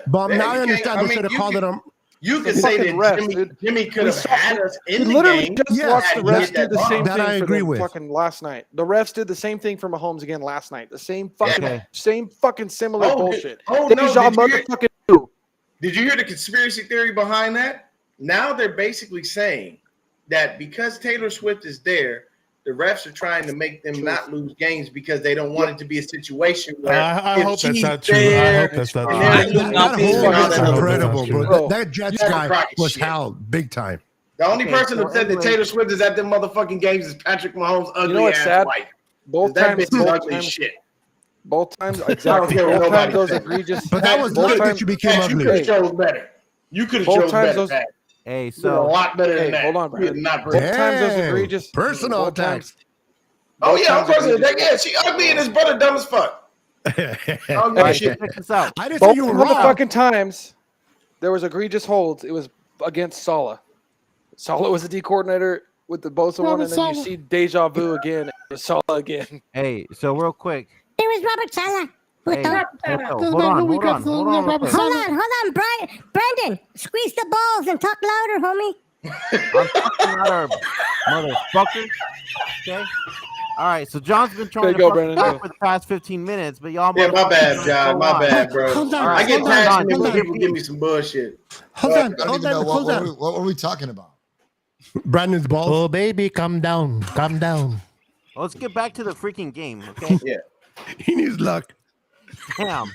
F: bomb. Now I understand they should have called it on.
B: You could say that Jimmy could have had us in the game.
E: Just watched the refs do the same
F: that I
E: thing
F: agree
E: for
F: with.
E: fucking last night. The refs did the same thing for Mahomes again last night. The same fucking similar bullshit.
B: Oh no! Did you hear the conspiracy theory behind that? Now they're basically saying that because Taylor Swift is there, the refs are trying to make them not lose games because they don't want it to be a situation where
C: I hope that's not true.
B: There,
C: I hope that's not true.
F: That's incredible, bro. That Jets guy was held big time.
B: The only person that said that Taylor Swift is at them motherfucking games is Patrick Mahomes' ugly ass
E: sad?
B: wife.
E: Both
B: that
E: times,
B: bitch is ugly shit.
E: Both times, exactly. Both times those egregious.
F: But that was good that you became ugly.
B: You could have chose better. You could have chose better. Pat.
H: Hey,
B: so a lot better than that.
E: Hold on, bro.
B: Both
E: times those egregious.
F: Personal attacks.
B: Oh yeah, I'm personal. Yeah, she ugly and his brother dumb as fuck. Ugly shit.
H: Check this out.
F: I didn't say you were wrong.
E: Fucking times there was egregious holds. It was against Saleh. Saleh was the D coordinator with the Bosa one, and then you see deja vu again. Saleh again.
H: Hey, so real quick.
J: It was Robert Saleh.
H: Hey, hold
J: on, Brandon, squeeze the balls and talk louder, homie.
H: I'm talking louder, motherfucker. Okay. All right, so John's been trying to talk for the past 15 minutes, but y'all.
B: Yeah, my bad, John. My bad, bro.
F: Hold on,
B: I get passionate when people give me some bullshit.
F: Hold on.
G: What were we talking about?
F: Brandon's balls.
C: Oh, baby, calm down. Calm down.
H: Well, let's get back to the freaking game, okay?
B: Yeah.
F: He needs luck.
H: Damn.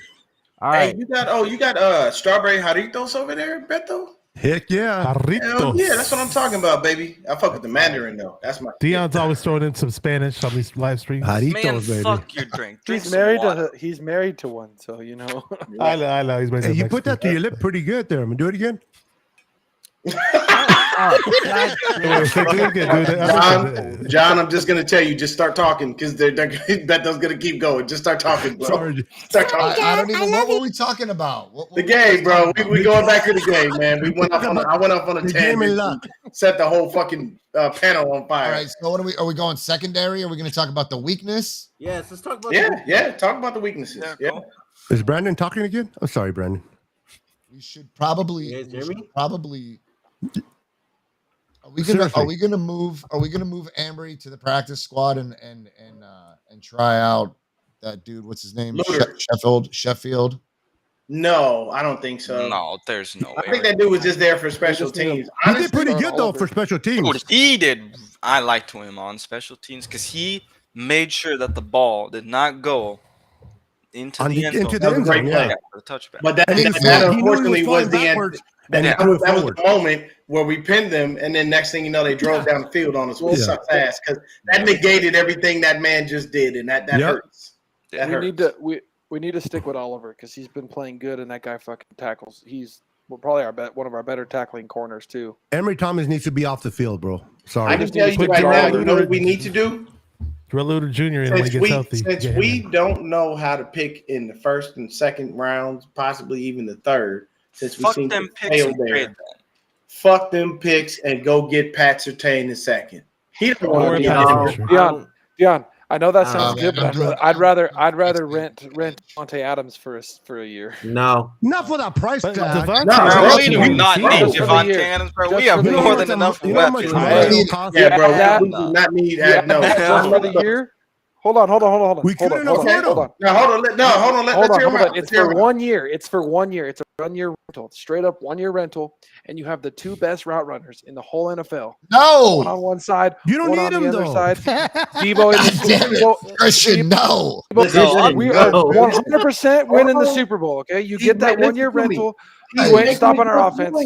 H: All right.
B: Hey, you got strawberry Jarritos over there, Beto?
F: Heck yeah.
B: Hell yeah, that's what I'm talking about, baby. I fuck with the Mandarin though. That's my
C: Dion's always throwing in some Spanish on these live streams.
I: Man, fuck your drink.
E: He's married to one, so you know.
C: I know. He's
F: Hey, you put that to your lip pretty good there. I'm gonna do it again.
B: John, I'm just gonna tell you, just start talking because Beto's gonna keep going. Just start talking, bro.
F: Sorry.
B: Start talking.
G: I don't even know what we're talking about.
B: The game, bro. We going back to the game, man. I went off on a tangent. Set the whole fucking panel on fire.
G: All right. So what are we going secondary? Are we going to talk about the weakness?
H: Yes, let's talk about.
B: Talk about the weaknesses. Yeah.
I: Cool.
F: Is Brandon talking again? Oh, sorry, Brandon.
G: We should probably.
H: You guys hear me?
G: Are we gonna move Ambry to the practice squad and try out that dude? What's his name? Sheffield.
B: No, I don't think so.
I: No, there's no way.
B: I think that dude was just there for special teams.
F: He did pretty good though for special teams.
I: Dude, he did. I liked him on special teams because he made sure that the ball did not go into the end zone.
F: Yeah.
I: For the touchback.
B: But that unfortunately was the end. That was the moment where we pinned them, and then next thing you know, they drove down the field on us. We sucked ass because that negated everything that man just did, and that hurts. That hurts.
E: We need to stick with Oliver because he's been playing good, and that guy fucking tackles. He's probably one of our better tackling corners too.
F: Emery Thomas needs to be off the field, bro. Sorry.
B: I can tell you right now. You know what we need to do?
C: Drill Luter Jr. when he gets healthy.
B: Since we don't know how to pick in the first and second rounds, possibly even the third, since we seem to fail there. Fuck them picks and go get Pat Surtain in second. He don't want to be
E: Dion, I know that sounds good, but I'd rather rent Devontae Adams for a year.
H: No,
F: not for that price tag.
I: We do not need Devontae Adams, bro. We have more than enough weapons.
B: Yeah, bro. We do not need
E: just for the year. Hold on.
F: We couldn't afford him.
B: Hold on.
E: Hold on. It's for 1 year. It's for 1 year. It's a 1 year rental. Straight up 1 year rental, and you have the two best route runners in the whole NFL.
G: No,
E: one on one side.
F: You don't need him
E: though.
F: Side.
E: Debo in the
G: Christian, no.
E: We are 100% winning the Super Bowl. Okay, you get that 1 year rental. You ain't stopping our offense.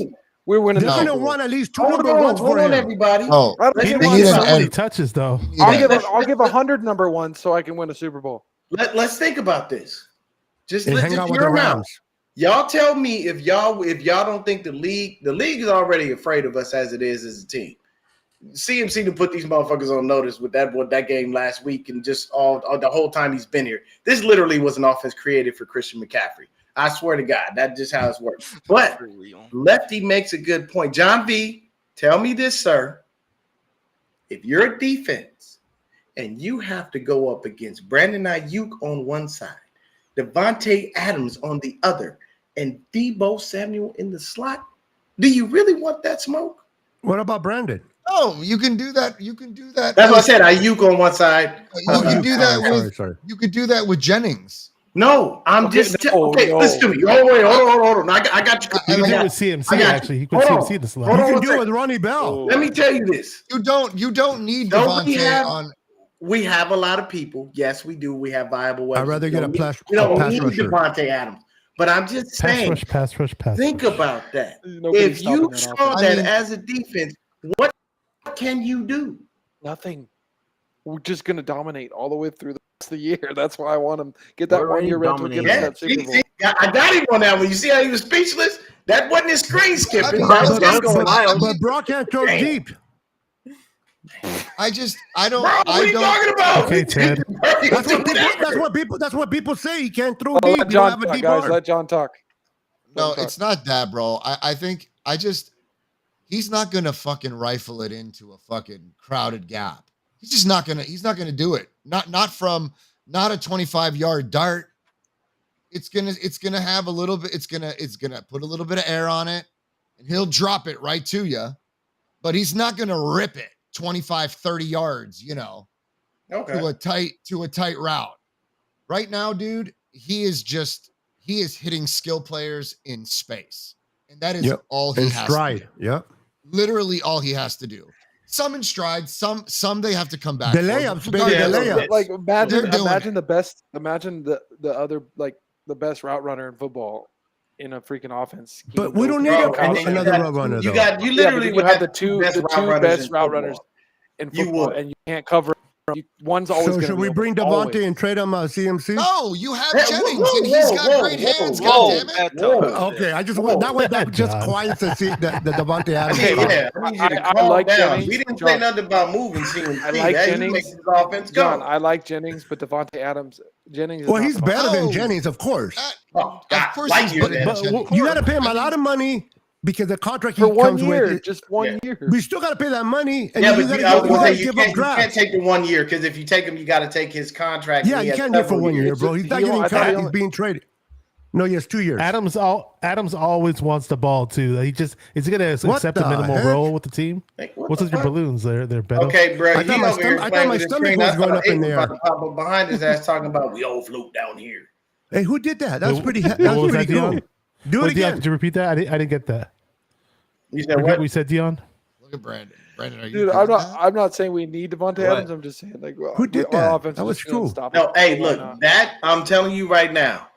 E: We're winning.
F: They're going to want at least 2 number ones for him.
B: Everybody.
G: Oh,
C: he needs so many touches though.
E: I'll give 100 number ones so I can win a Super Bowl.
B: Let's think about this. Just
F: hang out with the Rams.
B: Y'all tell me if y'all don't think the league is already afraid of us as it is as a team. CMC to put these motherfuckers on notice with that game last week and just all the whole time he's been here. This literally was an offense created for Christian McCaffrey. I swear to God, that's just how it works. But Lefty makes a good point. John V, tell me this, sir. If you're a defense and you have to go up against Brandon Ayuk on one side, Devontae Adams on the other, and Deebo Samuel in the slot, do you really want that smoke?
F: What about Brandon?
G: Oh, you can do that. You can do that.
B: That's what I said. Ayuk on one side.
G: You can do that
F: Sorry.
G: You could do that with Jennings.
B: No, I'm just okay.
E: no.
B: Listen to me. Hold on. I got you.
C: You can do
B: got
C: it with CMC,
B: I got you.
C: actually. You can
B: Hold on.
C: CMC the slot.
B: Hold
F: You
B: on
F: can
B: one
F: do it with
B: second.
F: Ronnie Bell.
B: Let me tell you this.
G: You don't need
B: Don't we
G: Devontae
B: have-
G: on.
B: We have a lot of people. Yes, we do. We have viable weapons.
F: I'd rather get a pass
B: We don't
F: rusher.
B: need Devontae Adams. But I'm just saying,
C: Pass rush.
B: think about that.
E: Nobody's
B: If you
E: stopping that
B: saw
E: offense.
B: that as a defense, what can you do?
E: Nothing. We're just going to dominate all the way through the rest of the year. That's why I want him get that
A: We're
E: 1 year rental.
A: dominating.
E: Get us that Super Bowl.
B: See, I got him on that one. You see how he was speechless? That wasn't his screen skipping.
G: But-
B: That was
G: but-
B: just going,
G: but-
F: But Brock can't throw
B: Damn.
F: deep.
G: I
B: bro, what are you talking about?
C: Okay, Ted.
F: That's what people say. He can't throw
E: Oh,
F: deep.
E: let
F: You don't
E: John
F: have a
E: talk,
F: deep
E: guys.
F: arm.
E: Let John talk.
G: No, it's not that, bro. I think he's not gonna fucking rifle it into a fucking crowded gap. He's not gonna do it. Not a 25-yard dart. It's gonna have a little bit, it's gonna put a little bit of air on it, and he'll drop it right to you. But he's not gonna rip it 25, 30 yards,
B: Okay.
G: to a tight route. Right now, dude, he is hitting skill players in space. And that is all he
F: In
G: has
F: stride.
G: to do.
F: Yep.
G: Literally all he has to do. Some in stride, some they have to come back.
F: The
G: for.
F: layups,
G: But
F: baby, the
G: regardless,
F: layups.
E: Like
G: They're doing
E: imagine
G: it.
E: the best. Imagine the other the best route runner in football in a freaking offense.
F: But we don't need
B: Bro,
F: a-
B: and then
F: another
B: you
F: route runner,
B: You
F: though.
B: got you
E: Yeah,
B: literally
E: but
B: would
E: you have the two best
B: in
E: route runners in
B: You
E: football,
B: would.
E: and you can't cover. One's always
F: So
E: going to
F: should
E: be
F: we
E: open,
F: bring
E: always.
F: Devontae and trade him CMC?
G: No, you have
B: Hey,
G: Jennings,
B: whoa,
G: and he's
B: whoa,
G: got
B: whoa,
G: great
B: whoa,
G: hands,
B: whoa,
G: goddammit.
F: Okay, I just
B: Whoa.
F: that just
C: John.
F: quiets the Devontae Adams.
B: Okay,
F: talk.
B: yeah. I need you to
E: I
B: calm
E: like
B: down.
E: Jennings.
B: We didn't say
E: John,
B: nothing about moving CMC.
E: I like
B: That
E: Jennings.
B: makes this offense go.
E: John, I like Jennings, but Devontae Adams, Jennings. Is
F: Well,
E: not
F: he's
E: the
F: better than
G: No.
F: Jennings, of course.
B: Oh,
G: Of
B: God,
G: course
B: light
G: he's
B: years
G: better
B: ahead.
G: than Jennings.
F: You got to pay him a lot of money because the contract he
E: for 1
F: comes
E: year,
F: with.
E: just 1 year.
F: We still got to pay that money, and
B: Yeah,
F: you
B: but
F: got to
B: I was gonna say, you
F: give up
B: can't
F: drafts.
B: take the 1 year because if you take him, you got to take his contract.
F: Yeah,
B: and he
F: you
B: has
F: can't do it for
B: several
F: 1 year,
B: years.
F: bro. He's not
E: He-
F: getting
E: I thought he
F: cut. He's
E: only-
F: being traded. No, he has 2 years.
C: Adams always wants the ball too. Is he gonna
F: What
C: accept a
F: the
C: minimal
F: heck?
C: role with the team?
B: Like, what
C: What's
B: the
C: with your
B: fuck?
C: balloons? They're better.
B: Okay, bro.
F: I thought my
B: over here
F: stomach- I thought
B: playing
F: my
B: with his
F: stomach
B: screen.
F: was
B: I
F: going
B: thought
F: up in
B: Aiden was
F: there.
B: about to pop up behind his ass talking about we all float down here.
F: Hey, who did that? That's
C: What-
F: pretty.
C: what
F: That's
C: was
F: pretty
C: that, Dion?
F: cool. Do it
C: Wait, Dion,
F: again.
C: did you repeat that? I didn't get that.
B: You said what?
C: We said Dion.
G: Look at Brandon. Brandon, are you
E: Dude,
G: good
E: I'm
G: with
E: not.
G: that?
E: I'm not saying we need Devontae
A: What?
E: Adams. I'm just saying, like, well,
F: Who did
E: our
F: that?
E: offense
F: That
E: is
F: was
E: just
F: cool.
E: unstoppable.
B: No, hey,
E: Why
B: look,
E: not?
B: that I'm telling you right now,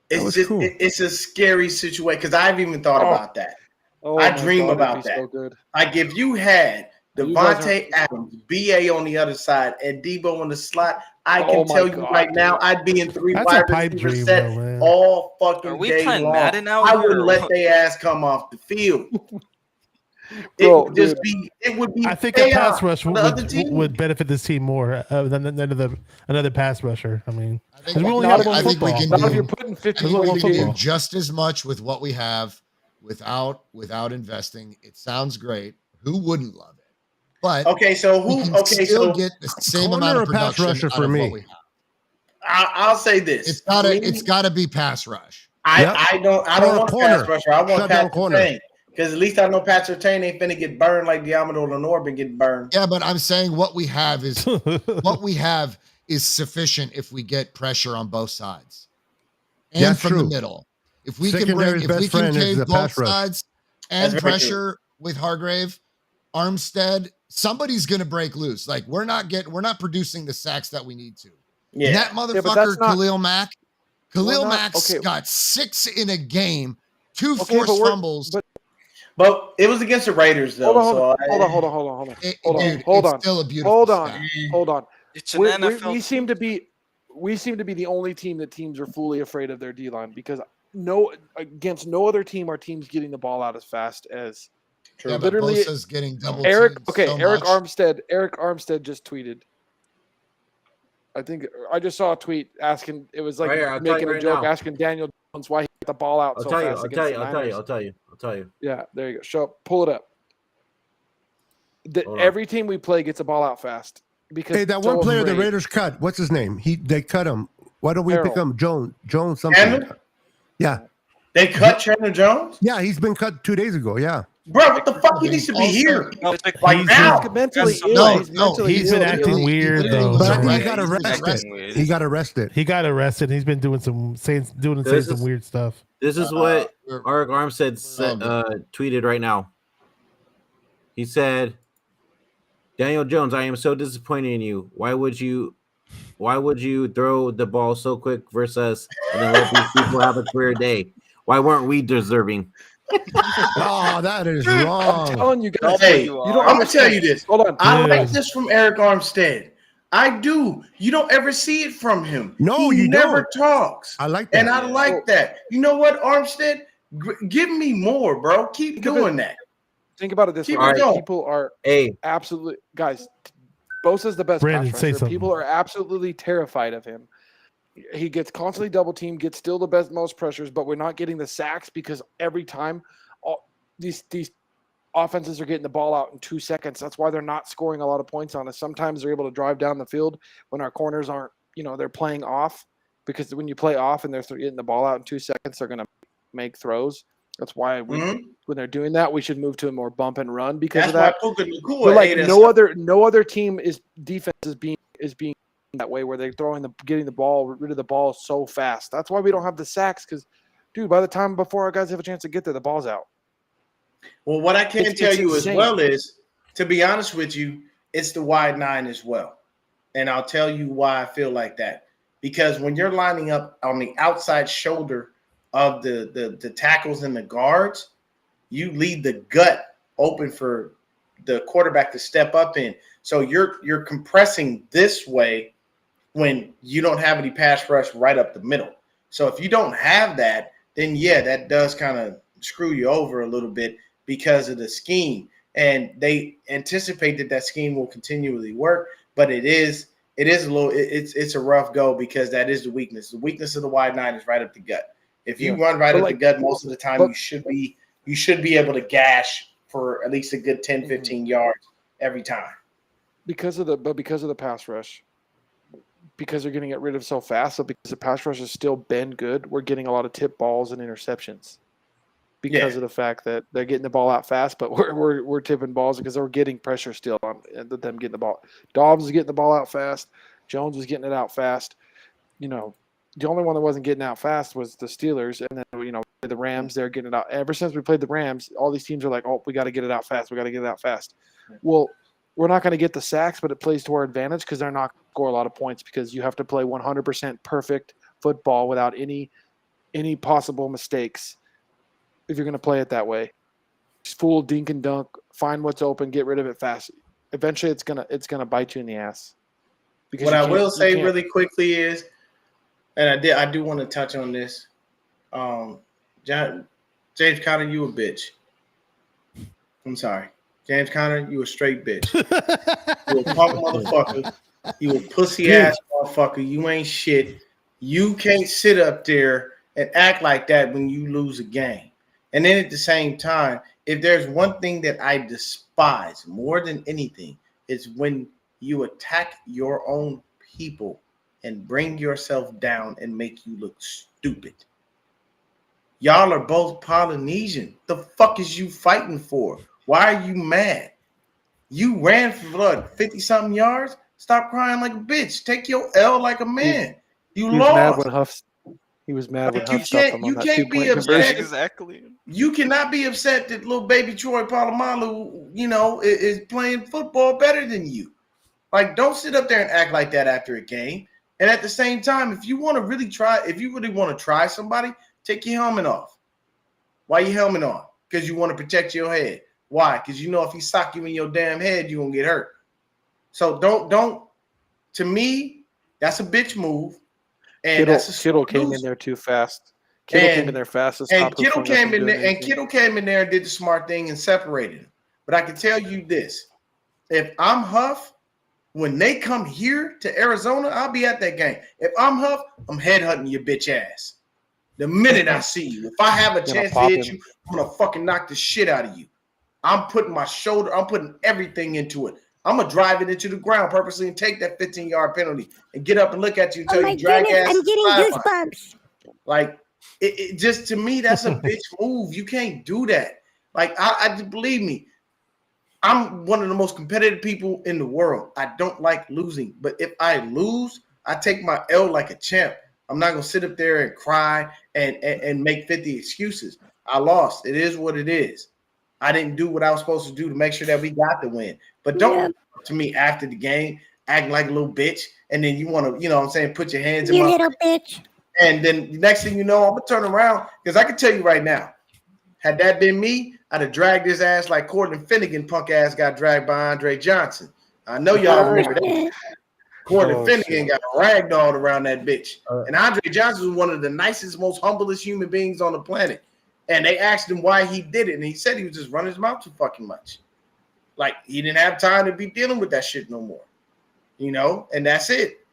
F: That
B: it's
F: was
B: just
F: cool.
B: it's a scary situation because I've even thought
E: Oh.
B: about that.
E: Oh
B: I
E: my
B: dream
E: God,
B: about
E: it'd be
B: that.
E: So good.
B: Like if you had
E: You guys
B: Devontae
E: are-
B: Adams, BA on the other side, and Debo in the slot, I
E: Oh
B: can
E: my
B: tell you
E: God,
B: right now,
E: dude.
B: I'd be in three
C: That's a
B: wide
C: pipe
B: receiver
C: dream,
B: set
C: though, man.
B: all fucking
I: Are we
B: day
I: playing
B: long.
I: Madden out
B: I
I: here,
B: wouldn't
I: or
B: let
I: what?
B: their ass come off the field.
E: Bro,
B: It would just
E: dude.
B: be. It would be.
C: I think a pass
B: chaos
C: rush
B: for the other team.
C: would benefit this team more than another pass rusher. I mean,
G: I think,
C: 'cause we only
E: not
C: have
E: if-
C: one
G: I think we
C: football.
G: can
E: Not if
G: do.
E: you're putting 50
G: I think
C: There's
G: we
C: one
G: can do
C: football.
G: just as much with what we have without investing. It sounds great. Who wouldn't love it? But
B: Okay, so
G: we
B: who?
G: can
B: Okay,
G: still
B: so
G: get the same
F: corner
G: amount
F: or
G: of
F: pass
G: production
F: rusher
G: out
F: for
G: of
F: me?
G: what we have.
B: I'll say this.
G: It's
B: Me,
G: gotta be pass rush.
F: Yep.
B: I don't
F: Corner,
B: want
F: corner.
B: pass rusher. I want
F: Shut down
B: Pat
F: corner.
B: Surtain. Because at least I know Pat Surtain ain't finna get burned like Diamond Lenore been getting burned.
G: Yeah, but I'm saying what we have is sufficient if we get pressure on both sides and
F: That's
G: from
F: true.
G: the middle. If we
F: Secondary's
G: can
F: best friend is
G: cave
F: the
G: both
F: pass rush.
G: sides
B: That's
G: and
B: very
G: pressure with Hargrave, Armstead, somebody's gonna break loose. Like we're not producing the sacks that we need to.
B: Yeah.
G: And that
E: but
G: motherfucker
E: that's not-
G: Khalil Mack
E: not-
G: Mack's
E: okay.
G: got 6 in a game, 2
E: Okay,
G: forced
E: but we're-
G: fumbles.
B: But it was against the Raiders, though.
E: Hold on,
B: so
E: hold on.
B: I-
E: Hold
G: It's
E: on.
G: still a beautiful
E: Hold on.
G: stat.
E: Hold on.
I: It's an
E: We
I: NFL.
E: seem to be the only team that teams are fully afraid of their D line because against no other team are teams getting the ball out as fast as
B: True.
G: Yeah, but
E: literally
G: Bosa's getting double
E: Eric.
G: teamed
E: Okay,
G: so
E: Eric
G: much.
E: Armstead. Eric Armstead just tweeted. I think I just saw a tweet asking. It was like
A: Right here, I'll tell
E: making
A: you
E: a
A: right
E: joke,
A: now.
E: asking Daniel Jones why he got the ball out
A: I'll
E: so
A: tell you.
E: fast
A: I'll
E: against
A: tell
E: the
A: you. I'll tell you.
E: Niners.
A: I'll tell you. I'll tell you.
E: Yeah, there you go. Pull it up.
A: Hold on.
E: Every team we play gets a ball out fast. because
F: Hey, that one player the Raiders cut. What's his name? They cut him. Why don't we pick him? Jones something.
B: Chandler?
F: Yeah.
B: They cut Chandler Jones?
F: Yeah, he's been cut 2 days ago. Yeah.
B: Bro, what the fuck? He needs to be here.
C: Like
B: now.
E: He's mentally
G: No,
E: ill.
C: he's been acting weird though.
F: But I think
G: Right.
F: he got arrested. He got arrested.
C: He got arrested. He's been doing some saying some weird stuff.
A: This is what Arik Armstead tweeted right now. He said, "Daniel Jones, I am so disappointed in you. Why would you throw the ball so quick versus us and then let these people have a career day? Why weren't we deserving?"
F: Oh, that is wrong.
E: I'm telling you guys.
B: Hey,
E: I'm
B: gonna tell you this.
E: Hold on.
B: I like this from Arik Armstead. I do. You don't ever see it from him.
F: No,
B: he
F: you
B: never
F: don't.
B: talks.
F: I like that.
B: And I like that. You know what, Armstead? Give me more, bro. Keep doing that.
E: Think about it this
B: Keep
E: way.
B: it going.
E: People are
A: Hey,
E: absolutely guys. Bosa's the best
C: Brandon,
E: pass
C: say
E: rusher.
C: something.
E: People are absolutely terrified of him. He gets constantly double teamed, gets still the most pressures, but we're not getting the sacks because every time these offenses are getting the ball out in 2 seconds. That's why they're not scoring a lot of points on us. Sometimes they're able to drive down the field when our corners aren't, they're playing off, because when you play off and they're getting the ball out in 2 seconds, they're going to make throws. That's why when they're doing that, we should move to a more bump and run because
B: That's
E: of that.
B: why Puka Nacua
E: But like
B: ate us
E: no
B: up.
E: other team is defense is being that way, where they're getting the ball rid of the ball so fast. That's why we don't have the sacks, because dude, by the time before our guys have a chance to get there, the ball's out.
B: Well, what I can tell you
E: insane.
B: as well is, to be honest with you, it's the wide nine as well. And I'll tell you why I feel like that. Because when you're lining up on the outside shoulder of the tackles and the guards, you leave the gut open for the quarterback to step up in. So you're compressing this way when you don't have any pass rush right up the middle. So if you don't have that, then yeah, that does kind of screw you over a little bit because of the scheme. And they anticipate that scheme will continually work, but it's a rough go, because that is the weakness. The weakness of the wide nine is right up the gut. If you run right up the gut most of the time, you should be able to gash for at least a good 10, 15 yards every time.
E: Because of the pass rush, because they're getting it rid of so fast. So because the pass rush has still been good, we're getting a lot of tip balls and interceptions because of the fact that they're getting the ball out fast, but we're tipping balls because they're getting pressure still on them getting the ball. Dobbs is getting the ball out fast. Jones was getting it out fast. The only one that wasn't getting out fast was the Steelers, and then the Rams. They're getting it out. Ever since we played the Rams, all these teams are like, "Oh, we got to get it out fast. We got to get it out fast." Well, we're not going to get the sacks, but it plays to our advantage because they're not going to score a lot of points, because you have to play 100% perfect football without any possible mistakes if you're going to play it that way. Just fool, dink and dunk, find what's open, get rid of it fast. Eventually, it's gonna bite you in the ass.
B: What I will say really quickly is, and I do want to touch on this. James Conner, you a bitch. I'm sorry. James Conner, you a straight bitch. You a punk motherfucker. You a pussy ass motherfucker. You ain't shit. You can't sit up there and act like that when you lose a game. And then at the same time, if there's one thing that I despise more than anything, it's when you attack your own people and bring yourself down and make you look stupid. Y'all are both Polynesian. The fuck is you fighting for? Why are you mad? You ran for 50-something yards? Stop crying like a bitch. Take your L like a man. You lost.
E: He was mad when Huff
B: stopped him on that 2-point be upset.
I: Exactly.
B: You cannot be upset that little baby Troy Polamalu, is playing football better than you. Like, don't sit up there and act like that after a game. And at the same time, if you want to really want to try somebody, take your helmet off. Why your helmet on? Because you want to protect your head. Why? Because if he sock you in your damn head, you're going to get hurt. So don't. To me, that's a bitch move. And
E: Kittle came in there too fast. Kittle came in there fast.
B: And Kittle came in there and did the smart thing and separated him. But I can tell you this: if I'm Huff, when they come here to Arizona, I'll be at that game. If I'm Huff, I'm headhunting your bitch ass. The minute I see you, if I have a chance to hit you, I'm gonna fucking knock the shit out of you. I'm putting my shoulder, I'm putting everything into it. I'm gonna drive it into the ground purposely and take that 15-yard penalty and get up and look at you until you drag ass.
J: I'm getting goosebumps.
B: Like it just, to me, that's a bitch move. You can't do that. Like I believe me, I'm one of the most competitive people in the world. I don't like losing, but if I lose, I take my L like a champ. I'm not gonna sit up there and cry and make 50 excuses. I lost. It is what it is. I didn't do what I was supposed to do to make sure that we got the win. But don't to me after the game acting like a little bitch, and then you want to, you know what I'm saying, put your hands in my
J: little bitch.
B: And then the next thing you know, I'm gonna turn around, because I can tell you right now, had that been me, I'd have dragged his ass like Cortland Finnegan punk ass got dragged by Andre Johnson. I know y'all remember that. Cortland Finnegan got ragdolled around that bitch. And Andre Johnson was one of the nicest, most humblest human beings on the planet. And they asked him why he did it, and he said he was just running his mouth too fucking much. Like, he didn't have time to be dealing with that shit no more. You know, and that's it.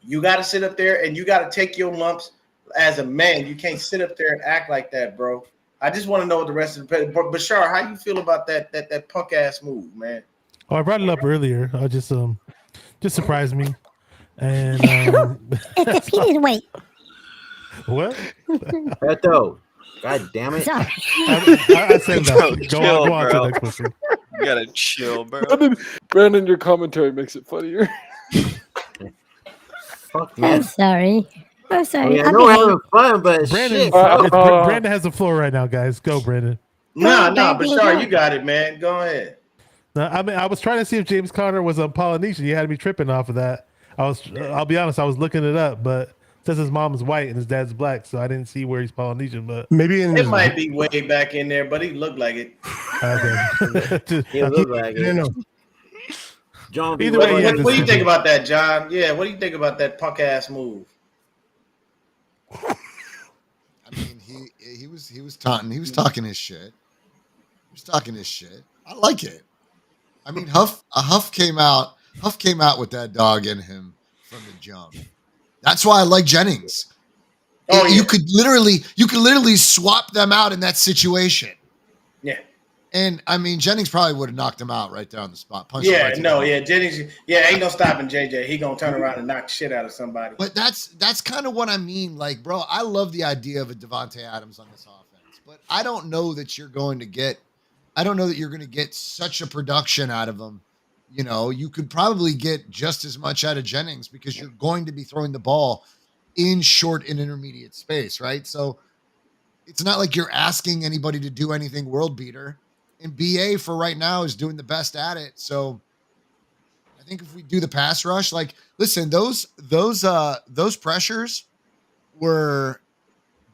B: You got to sit up there and you got to take your lumps as a man. You can't sit up there and act like that, bro. I just want to know what the rest of the Bashar, how you feel about that punk ass move, man?
C: Oh, I brought it up earlier. I just surprised me. And
J: it's a penis weight.
C: What?
A: Beto. God damn it.
J: Sorry.
C: I said that. Go on to the next question.
D: You gotta chill, bro.
E: Brandon, your commentary makes it funnier.
A: Fuck man.
J: I'm sorry. I'm sorry.
A: I know we're having fun, but
C: Brandon,
A: shit.
C: Brandon has the floor right now, guys. Go, Brandon.
B: No, Bashar, you got it, man. Go ahead.
C: No, I mean, I was trying to see if James Conner was a Polynesian. You had me tripping off of that. I'll be honest, I was looking it up, but it says his mom's white and his dad's black, so I didn't see where he's Polynesian. But
F: maybe
B: it might be way back in there, but he looked like it.
C: Okay.
A: He looked like it.
F: No.
A: John,
C: Either way,
B: what do you think about that, John? Yeah, what do you think about that punk ass move?
G: I mean, he was taunting. He was talking his shit. He was talking his shit. I like it. I mean, Huff came out with that dog in him from the jump. That's why I like Jennings.
B: Oh, yeah.
G: You could literally swap them out in that situation.
B: Yeah.
G: And I mean, Jennings probably would have knocked him out right there on the spot.
B: Jennings. Yeah, ain't no stopping JJ. He gonna turn around and knock the shit out of somebody.
G: But that's kind of what I mean. Like, bro, I love the idea of a Devontae Adams on this offense, but I don't know that you're going to get such a production out of him. You know, you could probably get just as much out of Jennings because you're going to be throwing the ball in short and intermediate space, right? So it's not like you're asking anybody to do anything world beater. And BA for right now is doing the best at it. So I think if we do the pass rush, like, listen, those pressures were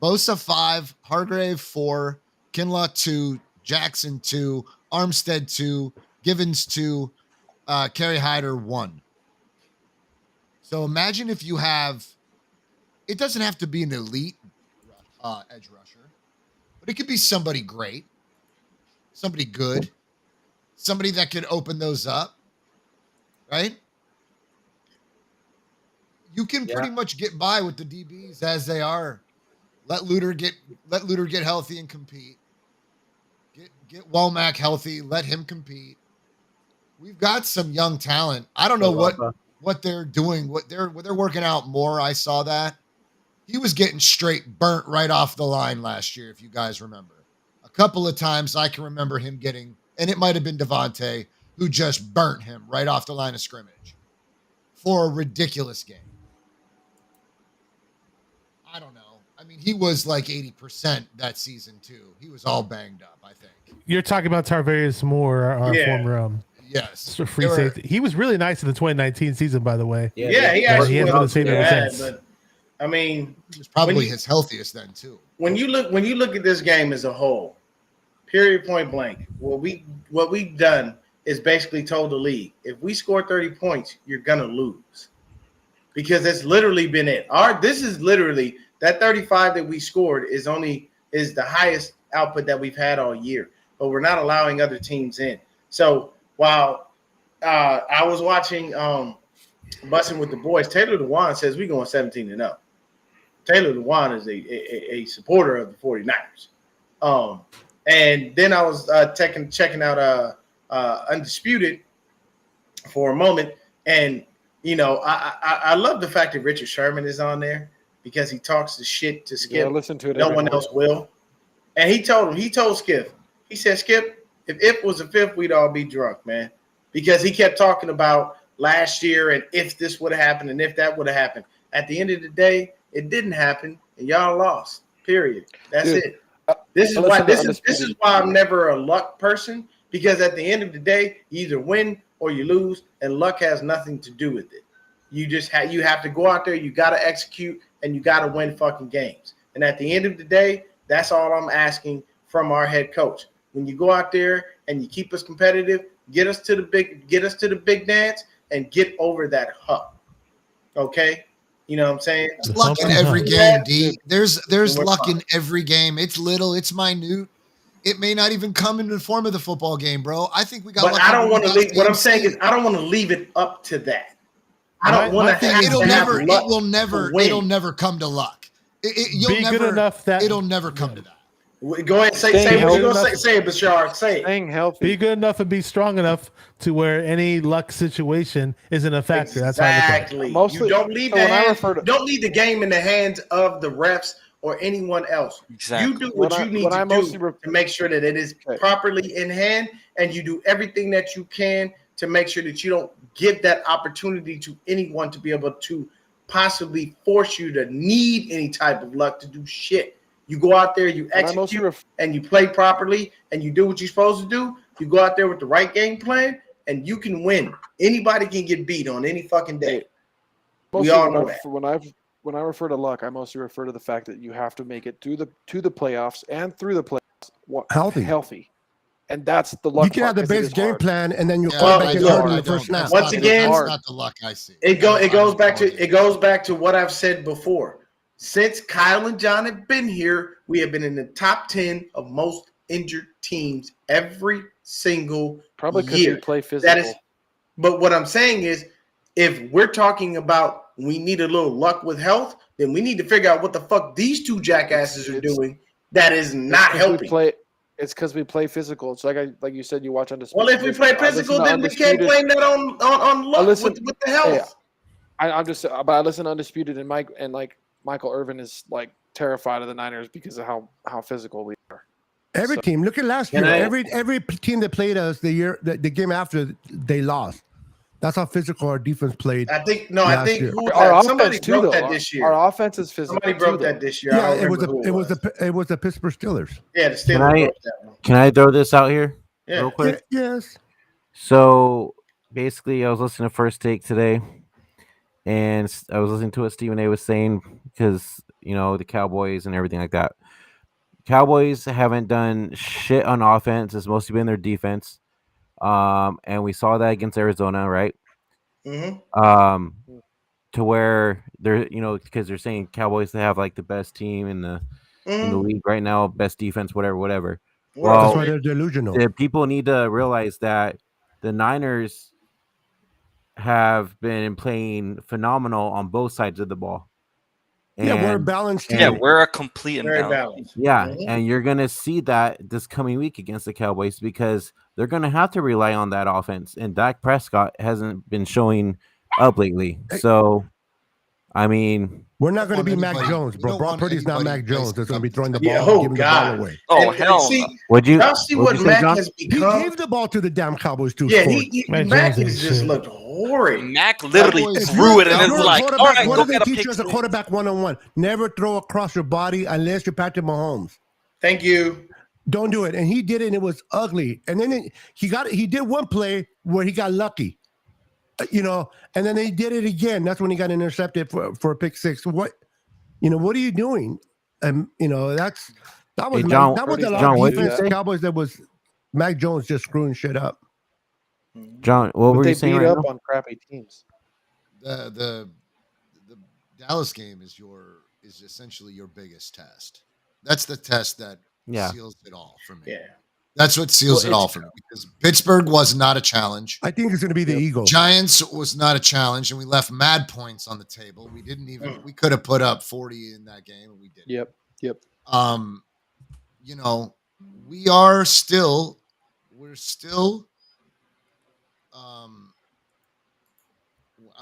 G: Bosa 5, Hargrave 4, Kinlaw 2, Jackson 2, Armstead 2, Givens 2, Kerry Hyder 1. So imagine if you have, it doesn't have to be an elite edge rusher, but it could be somebody great. Somebody good, somebody that could open those up, right? You can pretty much get by with the DBs as they are. Let Luter get healthy and compete. Get Womack healthy. Let him compete. We've got some young talent. I don't know what they're doing. What they're working out more. I saw that he was getting straight burnt right off the line last year, if you guys remember. Couple of times I can remember him getting, and it might have been Devontae who just burnt him right off the line of scrimmage for a ridiculous game. I don't know. I mean, he was like 80% that season too. He was all banged up, I think.
C: You're talking about Tarvarius Moore, our former
G: yes,
C: free safety. He was really nice in the 2019 season, by the way.
B: Yeah, he actually
C: he has been the same ever since.
B: But I mean,
G: he was probably his healthiest then too.
B: When you look at this game as a whole, period, point blank, what we've done is basically told the league, if we score 30 points, you're gonna lose, because that's literally been it. This is literally that 35 that we scored is the highest output that we've had all year, but we're not allowing other teams in. So while I was watching Bussing with the Boys, Taylor Dewan says we're going 17-0. Taylor Dewan is a supporter of the 49ers. And then I was checking out Undisputed, for a moment. And I love the fact that Richard Sherman is on there because he talks the shit to Skip.
E: Yeah, listen to it.
B: No one else will. And he told Skip, he said, Skip, if was a fifth, we'd all be drunk, man. Because he kept talking about last year and if this would have happened and if that would have happened. At the end of the day, it didn't happen and y'all lost. Period. That's it. This is why I'm never a luck person, because at the end of the day, you either win or you lose, and luck has nothing to do with it. You just you have to go out there, you got to execute, and you got to win fucking games. And at the end of the day, that's all I'm asking from our head coach. When you go out there and you keep us competitive, get us to the big dance and get over that hump. Okay? You know what I'm saying?
G: There's luck in every game, D. There's luck in every game. It's little, it's minute. It may not even come in the form of the football game, bro. I think we got.
B: But I don't want to leave. What I'm saying is, I don't want to leave it up to that. I don't want to.
G: It'll never come to luck. It'll never come to that.
B: Go ahead, say what you're gonna say, Bashar. Say it.
E: Staying healthy.
C: Be good enough and be strong enough to where any luck situation isn't a factor.
B: Exactly.
C: That's how
B: you don't leave the game in the hands of the refs or anyone else.
D: Exactly.
B: You do what you need to do to make sure that it is properly in hand, and you do everything that you can to make sure that you don't give that opportunity to anyone to be able to possibly force you to need any type of luck to do shit. You go out there, you execute, and you play properly, and you do what you're supposed to do. You go out there with the right game plan, and you can win. Anybody can get beat on any fucking day. We all know that.
E: When I refer to luck, I mostly refer to the fact that you have to make it to the playoffs and through the playoffs healthy. And that's the luck.
F: You can have the base game plan, and then you in the first snap.
B: Once again,
G: it's not the luck I see.
B: It goes back to what I've said before. Since Kyle and John have been here, we have been in the top 10 of most injured teams every single
E: probably
B: year.
E: Because we play physical.
B: But what I'm saying is, if we're talking about we need a little luck with health, then we need to figure out what the fuck these two jackasses are doing that is not helping.
E: It's because we play physical. It's like you said, you watch Undisputed.
B: Well, if we play physical, then we can't blame that on luck with the health.
E: I listen to Undisputed, and Michael Irvin is like terrified of the Niners because of how physical we are.
F: Every team. Look at last year. Every team that played us the game after, they lost. That's how physical our defense played.
E: Our
B: somebody
E: offense
B: broke that this year.
E: Our offense is physical.
B: Somebody broke that this year.
F: Yeah, it was the Pittsburgh Steelers.
B: Yeah, the Steelers broke that one.
A: Can I throw this out here real quick?
F: Yes.
A: So basically, I was listening to First Take today, and I was listening to what Stephen A was saying because the Cowboys and everything like that. Cowboys haven't done shit on offense. It's mostly been their defense. And we saw that against Arizona, right?
B: Mm-hmm.
A: To where they're, because they're saying Cowboys have like the best team in the league right now, best defense, whatever. Well,
F: that's why they're delusional.
A: The people need to realize that the Niners have been playing phenomenal on both sides of the ball.
F: And we're a balanced team.
D: Yeah, we're a complete and balanced.
A: Yeah, and you're going to see that this coming week against the Cowboys because they're going to have to rely on that offense. And Dak Prescott hasn't been showing up lately. So, I mean...
F: We're not going to be Mac Jones, bro. Brock Purdy's not Mac Jones. They're going to be throwing the ball and giving the ball away.
D: Oh, hell no.
B: Y'all see what Mac has become?
F: He gave the ball to the damn Cowboys, too.
B: Yeah, Mac has just looked horrid.
D: Mac literally threw it, and it's like, all right,
F: what
D: go
F: do they
D: get a
F: teach
D: pick
F: you as a quarterback one-on-one? Never throw across your body unless you're Patrick Mahomes.
B: Thank you.
F: Don't do it. And he did it, and it was ugly. And then he did one play where he got lucky, and then he did it again. That's when he got intercepted for a pick six. What are you doing? That was a lot of defense. Cowboys. That was Mac Jones just screwing shit up.
A: John, what were you saying?
E: They beat up on crappy teams.
G: The Dallas game is essentially your biggest test. That's the test that seals it all for me.
B: Yeah.
G: That's what seals it all for me because Pittsburgh was not a challenge.
F: I think it's going to be the Eagles.
G: Giants was not a challenge, and we left mad points on the table. We didn't even. We could have put up 40 in that game, and we didn't.
E: Yep.
G: We're still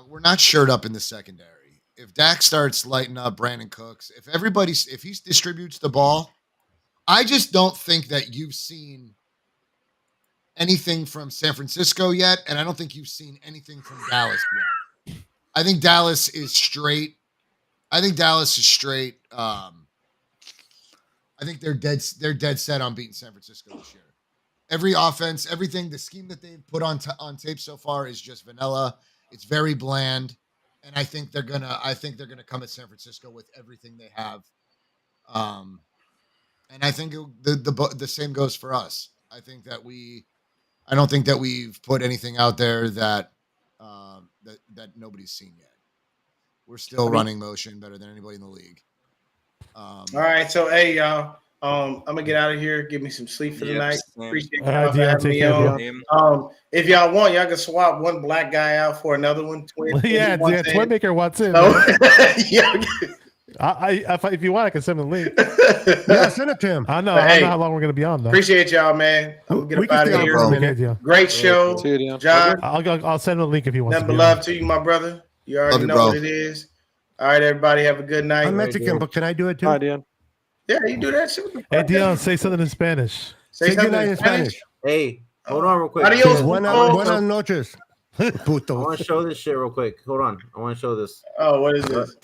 G: we're not shored up in the secondary. If Dak starts lighting up Brandon Cooks, if he distributes the ball, I just don't think that you've seen anything from San Francisco yet, and I don't think you've seen anything from Dallas yet. I think Dallas is straight. I think they're dead set on beating San Francisco this year. Every offense, everything, the scheme that they've put on tape so far is just vanilla. It's very bland, and I think they're gonna come at San Francisco with everything they have. And I think the same goes for us. I don't think that we've put anything out there that nobody's seen yet. We're still running motion better than anybody in the league.
B: All right, so hey y'all, I'm gonna get out of here. Give me some sleep for the night. Appreciate y'all for having me on. If y'all want, y'all can swap one black guy out for another one. Twin,
C: Twin Maker wants in.
B: Yeah.
C: If you want, I can send him the link.
F: Yeah, send it to him.
C: I know how long we're gonna be on though.
B: Appreciate y'all, man. I'm gonna get up out of here. Great show, John.
C: I'll send him a link if you want.
B: Nothing but love to you, my brother. You already know what it is. All right, everybody, have a good night.
F: I'm Mexican, but can I do it too?
E: Hi, Dion.
B: Yeah, you do that too.
C: Hey, Dion, say something in Spanish.
B: Say something in Spanish.
A: Hey, hold on real quick.
B: Adios.
F: Buenas noches. Puto.
A: I want to show this shit real quick. Hold on. I want to show this.
B: Oh, what is this?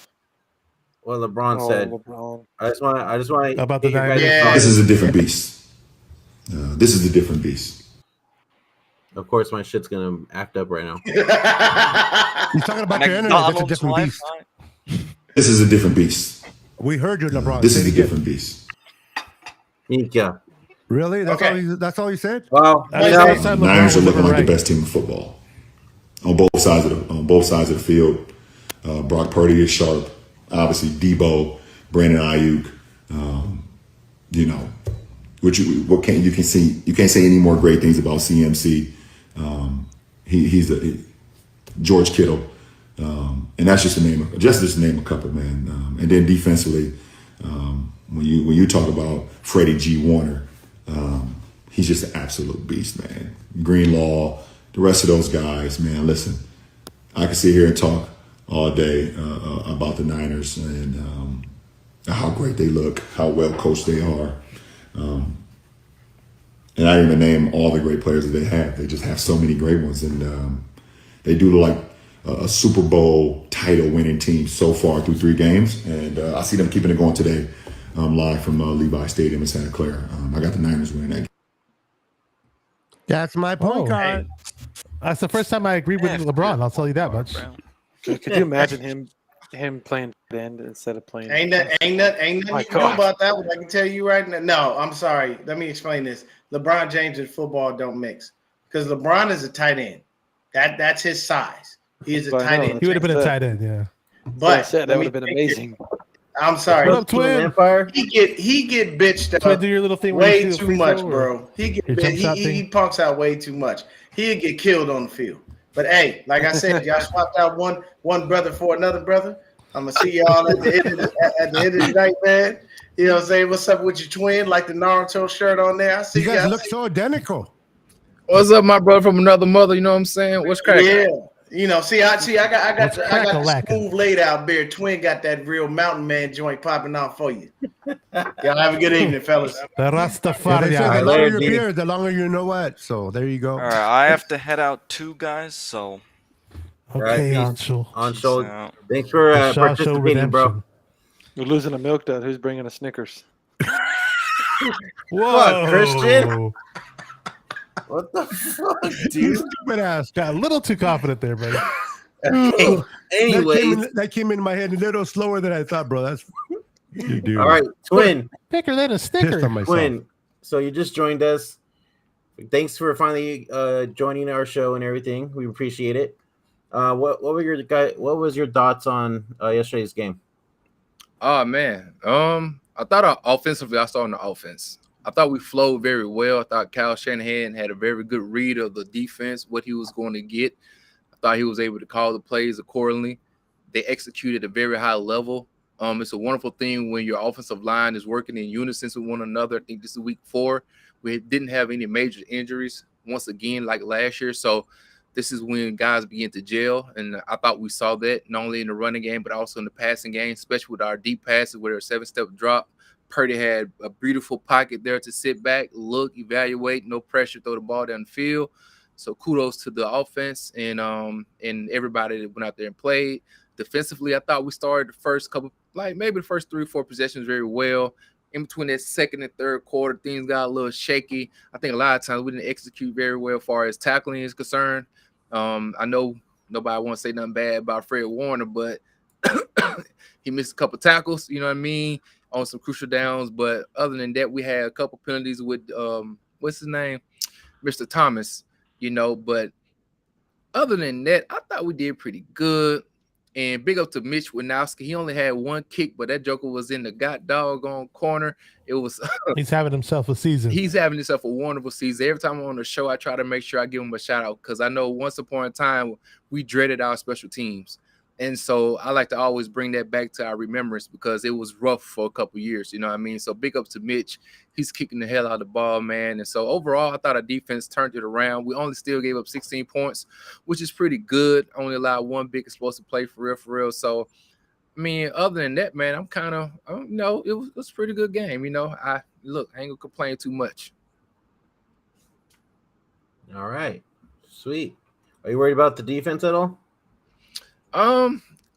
A: What LeBron said.
E: LeBron.
A: I just want
C: about the
A: Niners.
K: This is a different beast. This is a different beast.
A: Of course, my shit's gonna act up right now.
F: You're talking about your internet. That's a different beast.
K: This is a different beast.
F: We heard you, LeBron.
K: This is a different beast.
A: Yeah.
F: Really? That's all you said?
A: Well,
K: Niners are looking like the best team in football on both sides of the field. Brock Purdy is sharp. Obviously, Debo, Brandon Ayuk. You can't say any more great things about CMC. He's a George Kittle, and that's just to name a couple, man. And then defensively, when you talk about Freddie G. Warner, he's just an absolute beast, man. Greenlaw, the rest of those guys, man. Listen, I can sit here and talk all day about the Niners and how great they look, how well coached they are. And I didn't even name all the great players that they have. They just have so many great ones. And they do like a Super Bowl title winning team so far through 3 games. And I see them keeping it going today live from Levi Stadium in Santa Clara. I got the Niners winning that game.
F: That's my point guard.
C: That's the first time I agreed with LeBron. I'll tell you that much.
E: Could you imagine him playing end instead of playing?
B: Ain't nothing you know about that one. I can tell you right now. No, I'm sorry. Let me explain this. LeBron James and football don't mix because LeBron is a tight end. That's his size. He is a tight end.
C: He would have been a tight end, yeah.
B: But
E: that would have been amazing.
B: I'm sorry.
C: What up, Twin?
B: He get bitched up.
C: Twin, do your little thing
B: way too much, bro. He punks out way too much. He'd get killed on the field. But hey, like I said, y'all swapped out one brother for another brother. I'm gonna see y'all at the end of the night, man. You know what I'm saying? What's up with your twin? Like the Naruto shirt on there. I see
F: you guys look so identical.
L: What's up, my brother from another mother? You know what I'm saying? What's cracking?
B: Yeah. You know, I got the smooth laid out beard. Twin got that real mountain man joint popping off for you. Y'all have a good evening, fellas.
C: The Rastafari.
F: The longer your beard, the longer you know what. So there you go.
D: All right, I have to head out too, guys. So
C: okay, Anshul.
A: Thanks for participating, bro.
E: You're losing a milk dud. Who's bringing a Snickers?
C: Whoa,
A: Christian. What the fuck, dude?
F: Stupid ass.
C: Got a little too confident there, buddy.
A: Anyway,
F: that came in my head a little slower than I thought, bro. That's you do.
A: All right, Twin.
C: Bigger than a Snicker.
A: Twin. So you just joined us. Thanks for finally joining our show and everything. We appreciate it. What was your thoughts on yesterday's game?
L: Oh man, I thought offensively, I saw on the offense. I thought we flowed very well. I thought Kyle Shanahan had a very good read of the defense, what he was going to get. I thought he was able to call the plays accordingly. They executed at a very high level. It's a wonderful thing when your offensive line is working in unison with one another. I think this is week 4. We didn't have any major injuries once again like last year. So this is when guys begin to gel. And I thought we saw that not only in the running game, but also in the passing game, especially with our deep passes where a 7-step drop. Purdy had a beautiful pocket there to sit back, look, evaluate, no pressure, throw the ball down the field. So kudos to the offense and everybody that went out there and played. Defensively, I thought we started the first couple, like maybe the first 3 or 4 possessions very well. In between that second and third quarter, things got a little shaky. I think a lot of times we didn't execute very well as far as tackling is concerned. I know nobody wants to say nothing bad about Fred Warner, but he missed a couple tackles, you know what I mean, on some crucial downs. But other than that, we had a couple penalties with what's his name, Mr. Thomas, you know. But other than that, I thought we did pretty good. And big up to Mitch Winowski. He only had 1 kick, but that joker was in the doggone corner. It was
C: he's having himself a season.
L: He's having himself a wonderful season. Every time I'm on the show, I try to make sure I give him a shout out because I know once upon a time we dreaded our special teams. And so I like to always bring that back to our remembrance because it was rough for a couple years, you know what I mean? So big up to Mitch. He's kicking the hell out of the ball, man. And so overall, I thought our defense turned it around. We only still gave up 16 points, which is pretty good. Only allowed 1 big explosive play for real. So, I mean, other than that, man, I'm kind of, you know, it was a pretty good game. You know, I ain't gonna complain too much.
A: All right. Sweet. Are you worried about the defense at all?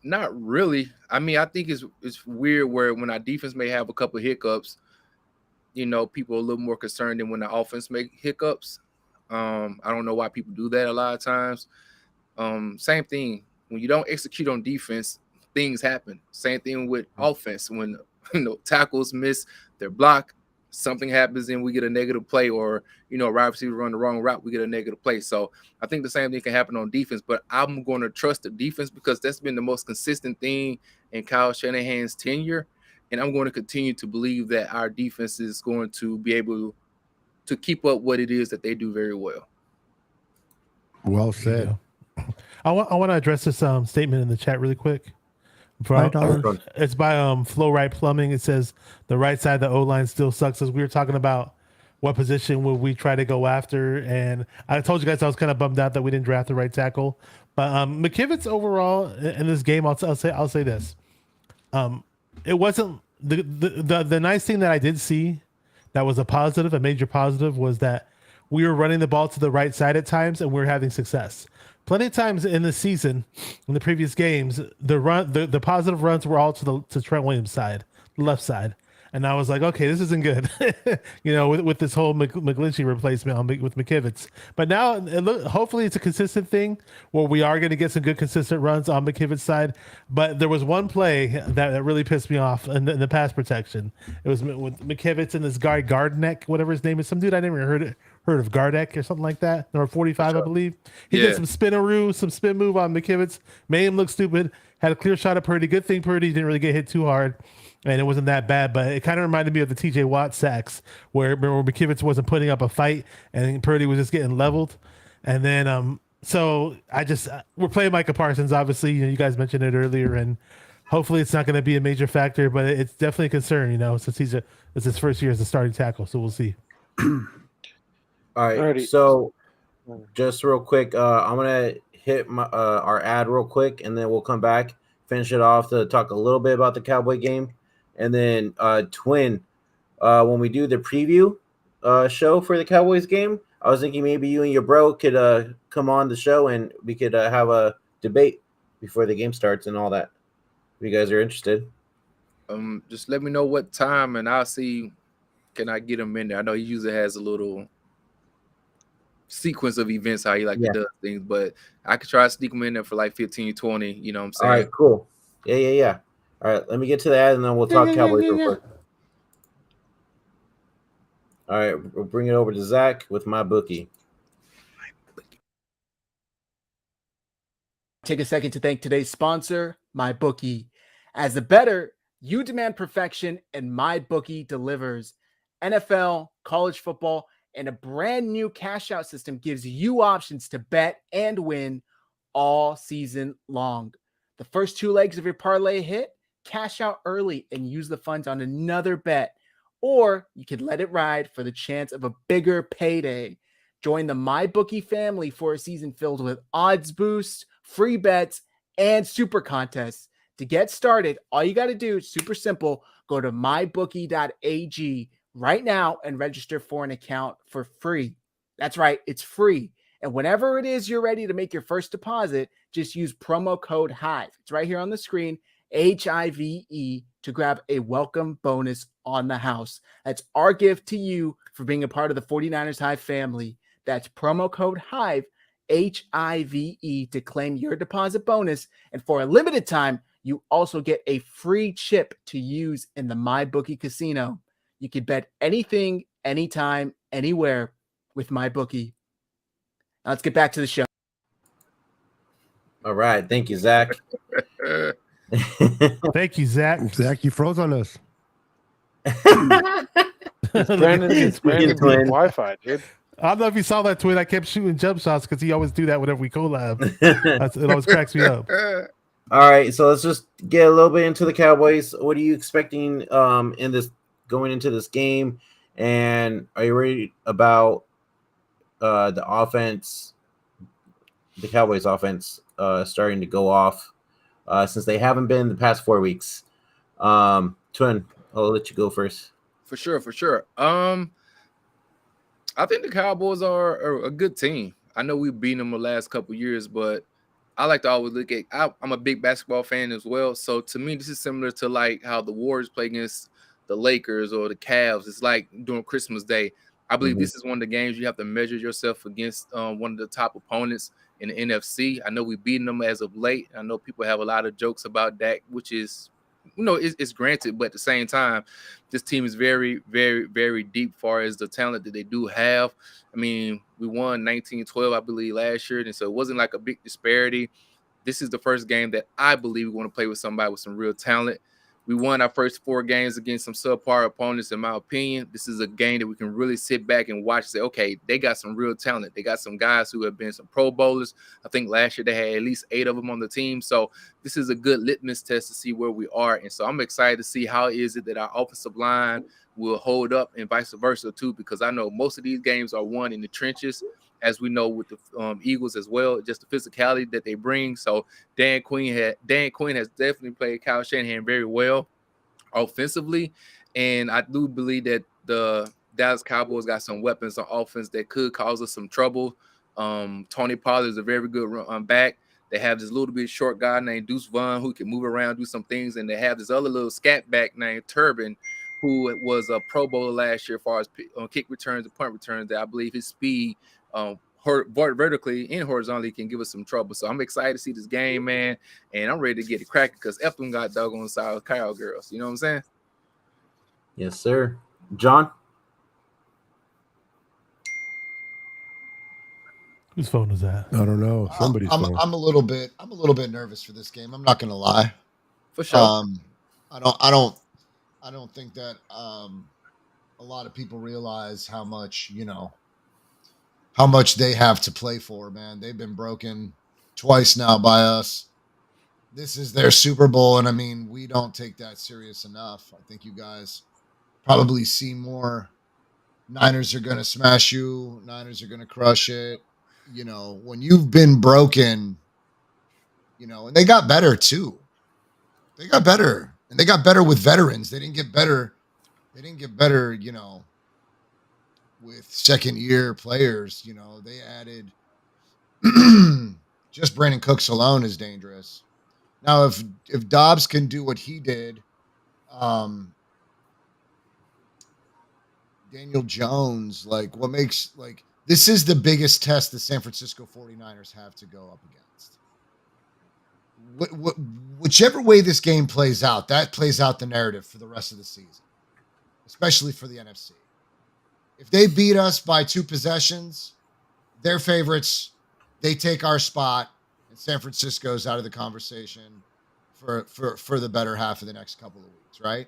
L: Not really. I mean, I think it's weird where when our defense may have a couple of hiccups, you know, people are a little more concerned than when the offense make hiccups. I don't know why people do that a lot of times. Same thing. When you don't execute on defense, things happen. Same thing with offense. When tackles miss their block, something happens and we get a negative play, or a wide receiver run the wrong route, we get a negative play. So I think the same thing can happen on defense, but I'm going to trust the defense because that's been the most consistent thing in Kyle Shanahan's tenure. And I'm going to continue to believe that our defense is going to be able to keep up what it is that they do very well.
F: Well said.
C: I want to address this statement in the chat really quick. It's by Flow Right Plumbing. It says the right side of the O-line still sucks. As we were talking about what position would we try to go after, and I told you guys I was kind of bummed out that we didn't draft the right tackle. But McKivitz overall in this game, I'll say this: it wasn't the nice thing that I did see that was a major positive was that we were running the ball to the right side at times and we were having success. Plenty of times in the season, in the previous games, the positive runs were all to Trent Williams' side, left side, and I was like, okay, this isn't good, with this whole McGlinchey replacement with McKivitz. But now, hopefully, it's a consistent thing where we are going to get some good consistent runs on McKivitz's side. But there was one play that really pissed me off in the pass protection. It was with McKivitz and this guy Gardneck, whatever his name is, some dude I never heard of, Gardeck or something like that, number 45, I believe. He did some spin move on McKivitz, made him look stupid, had a clear shot at Purdy. Good thing Purdy didn't really get hit too hard, and it wasn't that bad, but it kind of reminded me of the TJ Watt sacks where McKivitz wasn't putting up a fight and Purdy was just getting leveled. And then, so we're playing Micah Parsons, obviously, you guys mentioned it earlier, and hopefully it's not going to be a major factor, but it's definitely a concern, since it's his first year as a starting tackle, so we'll see.
A: All right. Alrighty. So just real quick, I'm going to hit our ad real quick, and then we'll come back, finish it off to talk a little bit about the Cowboy game. And then Twin, when we do the preview show for the Cowboys game, I was thinking maybe you and your bro could come on the show and we could have a debate before the game starts and all that. If you guys are interested.
L: Just let me know what time and I'll see. Can I get him in there? I know he usually has a little sequence of events how he to do things, but I could try to sneak him in there for like 15, 20, you know what I'm saying?
A: All right, cool. Yeah. All right, let me get to that and then we'll talk Cowboys real quick. All right, we'll bring it over to Zach with my bookie.
M: Take a second to thank today's sponsor, MyBookie. As a bettor, you demand perfection, and MyBookie delivers. NFL, college football, and a brand new cash out system gives you options to bet and win all season long. The first 2 legs of your parlay hit, cash out early and use the funds on another bet, or you could let it ride for the chance of a bigger payday. Join the MyBookie family for a season filled with odds boosts, free bets, and super contests. To get started, all you got to do is super simple. Go to mybookie.ag right now and register for an account for free. That's right, it's free. And whenever it is you're ready to make your first deposit, just use promo code HIVE. It's right here on the screen, HIVE, to grab a welcome bonus on the house. That's our gift to you for being a part of the 49ers Hive family. That's promo code HIVE, HIVE, to claim your deposit bonus. And for a limited time, you also get a free chip to use in the MyBookie casino. You can bet anything, anytime, anywhere with MyBookie. Now let's get back to the show.
A: All right. Thank you, Zach.
C: Thank you, Zach.
F: Zach, you froze on us.
E: Brandon's Wi-Fi, dude.
C: I don't know if you saw that tweet. I kept shooting jump shots because he always do that whenever we collab. It always cracks me up.
A: All right, so let's just get a little bit into the Cowboys. What are you expecting in this going into this game? And are you worried about the offense, the Cowboys offense, starting to go off since they haven't been the past 4 weeks? Twin, I'll let you go first.
L: For sure. I think the Cowboys are a good team. I know we've beaten them the last couple years, but I like to always look at. I'm a big basketball fan as well, so to me, this is similar to like how the Warriors play against the Lakers or the Cavs. It's like during Christmas Day. I believe this is one of the games you have to measure yourself against one of the top opponents in the NFC. I know we've beaten them as of late. I know people have a lot of jokes about Dak, which is, it's granted, but at the same time, this team is very, very, very deep as far as the talent that they do have. I mean, we won 19-12, I believe, last year, and so it wasn't like a big disparity. This is the first game that I believe we want to play with somebody with some real talent. We won our first 4 games against some subpar opponents, in my opinion. This is a game that we can really sit back and watch and say, okay, they got some real talent. They got some guys who have been some Pro Bowlers. I think last year they had at least 8 of them on the team. So this is a good litmus test to see where we are. And so I'm excited to see how is it that our offensive line will hold up and vice versa too, because I know most of these games are won in the trenches, as we know with the Eagles as well, just the physicality that they bring. So Dan Quinn has definitely played Kyle Shanahan very well offensively, and I do believe that the Dallas Cowboys got some weapons on offense that could cause us some trouble. Tony Pollard is a very good run back. They have this little bit short guy named Deuce Vaughn who can move around, do some things, and they have this other little scat back named Turbin, who was a Pro Bowler last year as far as kick returns and punt returns. That I believe his speed vertically and horizontally can give us some trouble. So I'm excited to see this game, man, and I'm ready to get it cracking because F them got doggone South Cowgirls. You know what I'm saying?
A: Yes, sir. John?
C: Whose phone is that?
F: I don't know. Somebody's phone.
G: I'm a little bit nervous for this game. I'm not gonna lie.
L: For sure.
G: I don't think that a lot of people realize how much they have to play for, man. They've been broken twice now by us. This is their Super Bowl, and I mean, we don't take that serious enough. I think you guys probably see more. Niners are going to smash you. Niners are going to crush it. When you've been broken, and they got better too. They got better, and they got better with veterans. They didn't get better, with second-year players. They added just Brandon Cooks alone is dangerous. Now, if Dobbs can do what he did, Daniel Jones, this is the biggest test the San Francisco 49ers have to go up against. Whichever way this game plays out, that plays out the narrative for the rest of the season, especially for the NFC. If they beat us by 2 possessions, they're favorites. They take our spot, and San Francisco's out of the conversation for the better half of the next couple of weeks, right?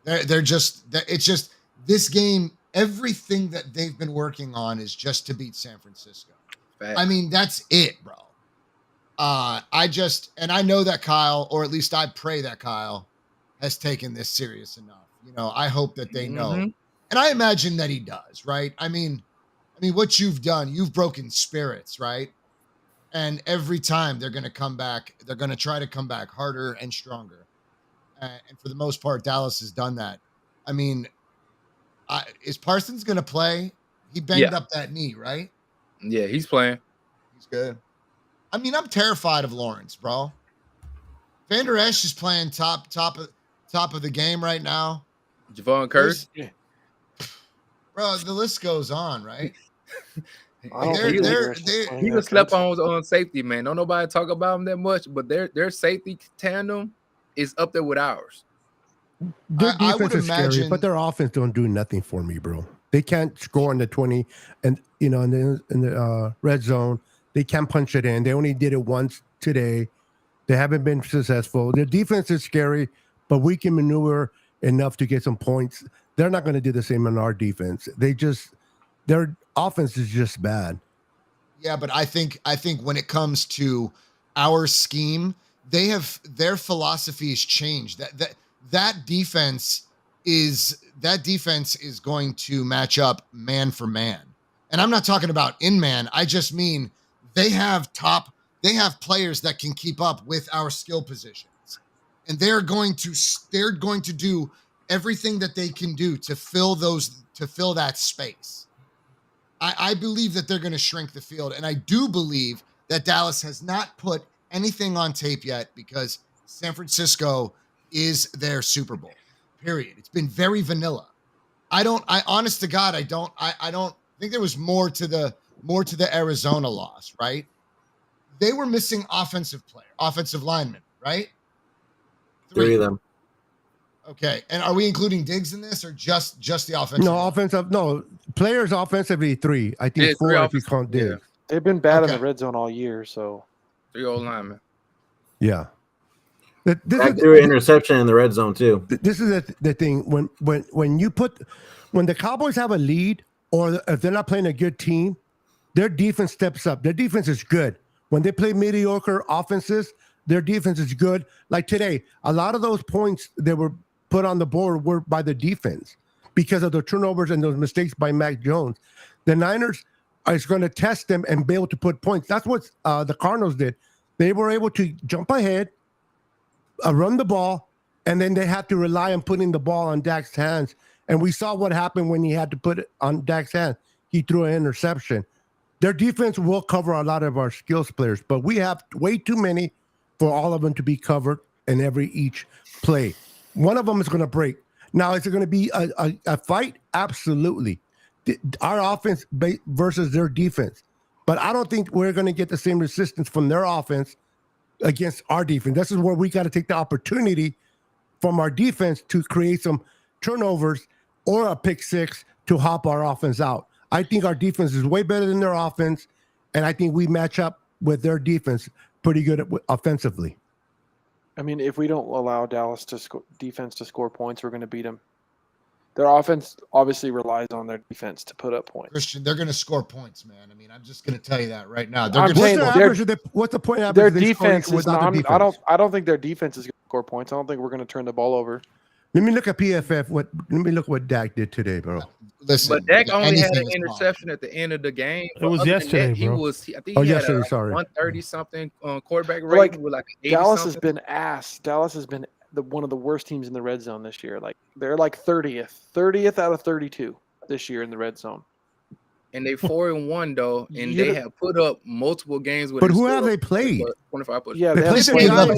G: It's just this game. Everything that they've been working on is just to beat San Francisco.
L: Fact.
G: I mean, that's it, bro. I know that Kyle, or at least I pray that Kyle, has taken this serious enough. I hope that they know. And I imagine that he does, right? I mean, mean, what you've done, you've broken spirits, right? And every time they're going to come back, they're going to try to come back harder and stronger. And for the most part, Dallas has done that. I mean, is Parsons going to play? He banged up that knee, right?
L: Yeah, he's playing.
G: He's good. I mean, I'm terrified of Lawrence, bro. Van Der Esch is playing top of the game right now.
L: Javon Curse.
G: Bro, the list goes on, right?
L: He was slept on safety, man. Don't nobody talk about him that much, but their safety tandem is up there with ours.
F: Their defense is scary, but their offense don't do nothing for me, bro. They can't score in the 20, and in the red zone. They can't punch it in. They only did it once today. They haven't been successful. Their defense is scary, but we can maneuver enough to get some points. They're not going to do the same in our defense. Their offense is just bad.
G: Yeah, but I think when it comes to our scheme, their philosophy has changed. That defense is going to match up man for man. And I'm not talking about in man. I just mean they have players that can keep up with our skill positions. And they're going to do everything that they can do to fill that space. I believe that they're going to shrink the field. And I do believe that Dallas has not put anything on tape yet because San Francisco is their Super Bowl. Period. It's been very vanilla. Honest to God, I don't think there was more to the Arizona loss, right? They were missing offensive linemen, right?
A: Three of them.
G: Okay. And are we including Diggs in this or just the offensive?
F: No, players offensively 3. I think 4 if you count Diggs.
E: Yeah. They've been bad in the red zone all year, so
L: 3 old linemen.
F: Yeah.
A: Back threw an interception in the red zone too.
F: This is the thing when the Cowboys have a lead or if they're not playing a good team, their defense steps up. Their defense is good. When they play mediocre offenses, their defense is good. Like today, a lot of those points that were put on the board were by the defense because of the turnovers and those mistakes by Mac Jones. The Niners is going to test them and be able to put points. That's what the Cardinals did. They were able to jump ahead, run the ball, and then they had to rely on putting the ball on Dak's hands. And we saw what happened when he had to put it on Dak's hands. He threw an interception. Their defense will cover a lot of our skills players, but we have way too many for all of them to be covered in each play. One of them is going to break. Now, is it going to be a fight? Absolutely. Our offense versus their defense. But I don't think we're going to get the same resistance from their offense against our defense. This is where we got to take the opportunity from our defense to create some turnovers or a pick six to hop our offense out. I think our defense is way better than their offense, and I think we match up with their defense pretty good offensively.
E: I mean, if we don't allow Dallas defense to score points, we're going to beat them. Their offense obviously relies on their defense to put up points.
G: Christian, they're going to score points, man. I mean, I'm just going to tell you that right now.
F: What's the point average?
E: Their defense is not. I don't think their defense is going to score points. I don't think we're going to turn the ball over.
F: Let me look at PFF. Let me look what Dak did today, bro.
G: Listen,
L: but Dak only had an interception at the end of the game.
C: It was yesterday, bro.
L: I think he had a 130 something quarterback rating with like 80
E: Dallas has been ass. Dallas has been one of the worst teams in the red zone this year. Like they're like 30th out of 32 this year in the red zone.
L: And they 4-1 though, and they have put up multiple games with.
F: But who have they played?
L: 25 push.
E: Yeah,
G: they just gave up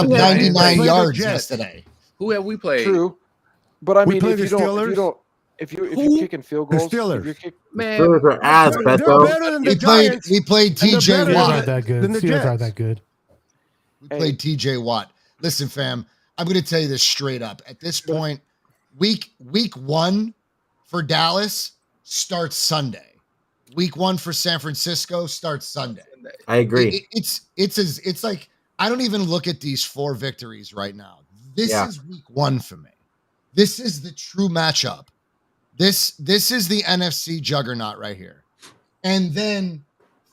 G: 99 yards yesterday.
L: Who have we played?
E: True, but I mean, if you're kicking field goals,
F: the Steelers,
L: man,
A: Steelers are ass, Beto.
G: We played TJ Watt.
C: Steelers aren't that good.
G: We played TJ Watt. Listen, fam, I'm going to tell you this straight up. At this point, week 1 for Dallas starts Sunday. Week 1 for San Francisco starts Sunday.
A: I agree.
G: It's like I don't even look at these 4 victories right now. This is week 1 for me. This is the true matchup. This is the NFC juggernaut right here. And then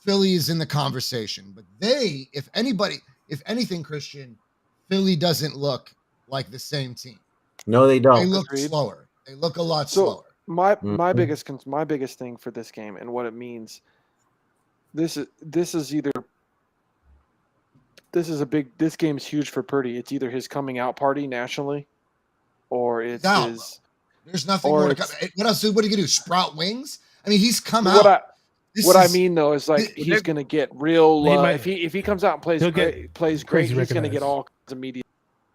G: Philly is in the conversation. But if anything, Christian, Philly doesn't look like the same team.
A: No, they don't.
G: They look slower. They look a lot slower.
E: My biggest thing for this game and what it means. This game is huge for Purdy. It's either his coming out party nationally, or it's his.
G: There's nothing more to come. What else? What are you gonna do? Sprout wings? I mean, he's come out.
E: I mean though is like he's gonna get real. If he comes out and plays great, he's gonna get all kinds of media.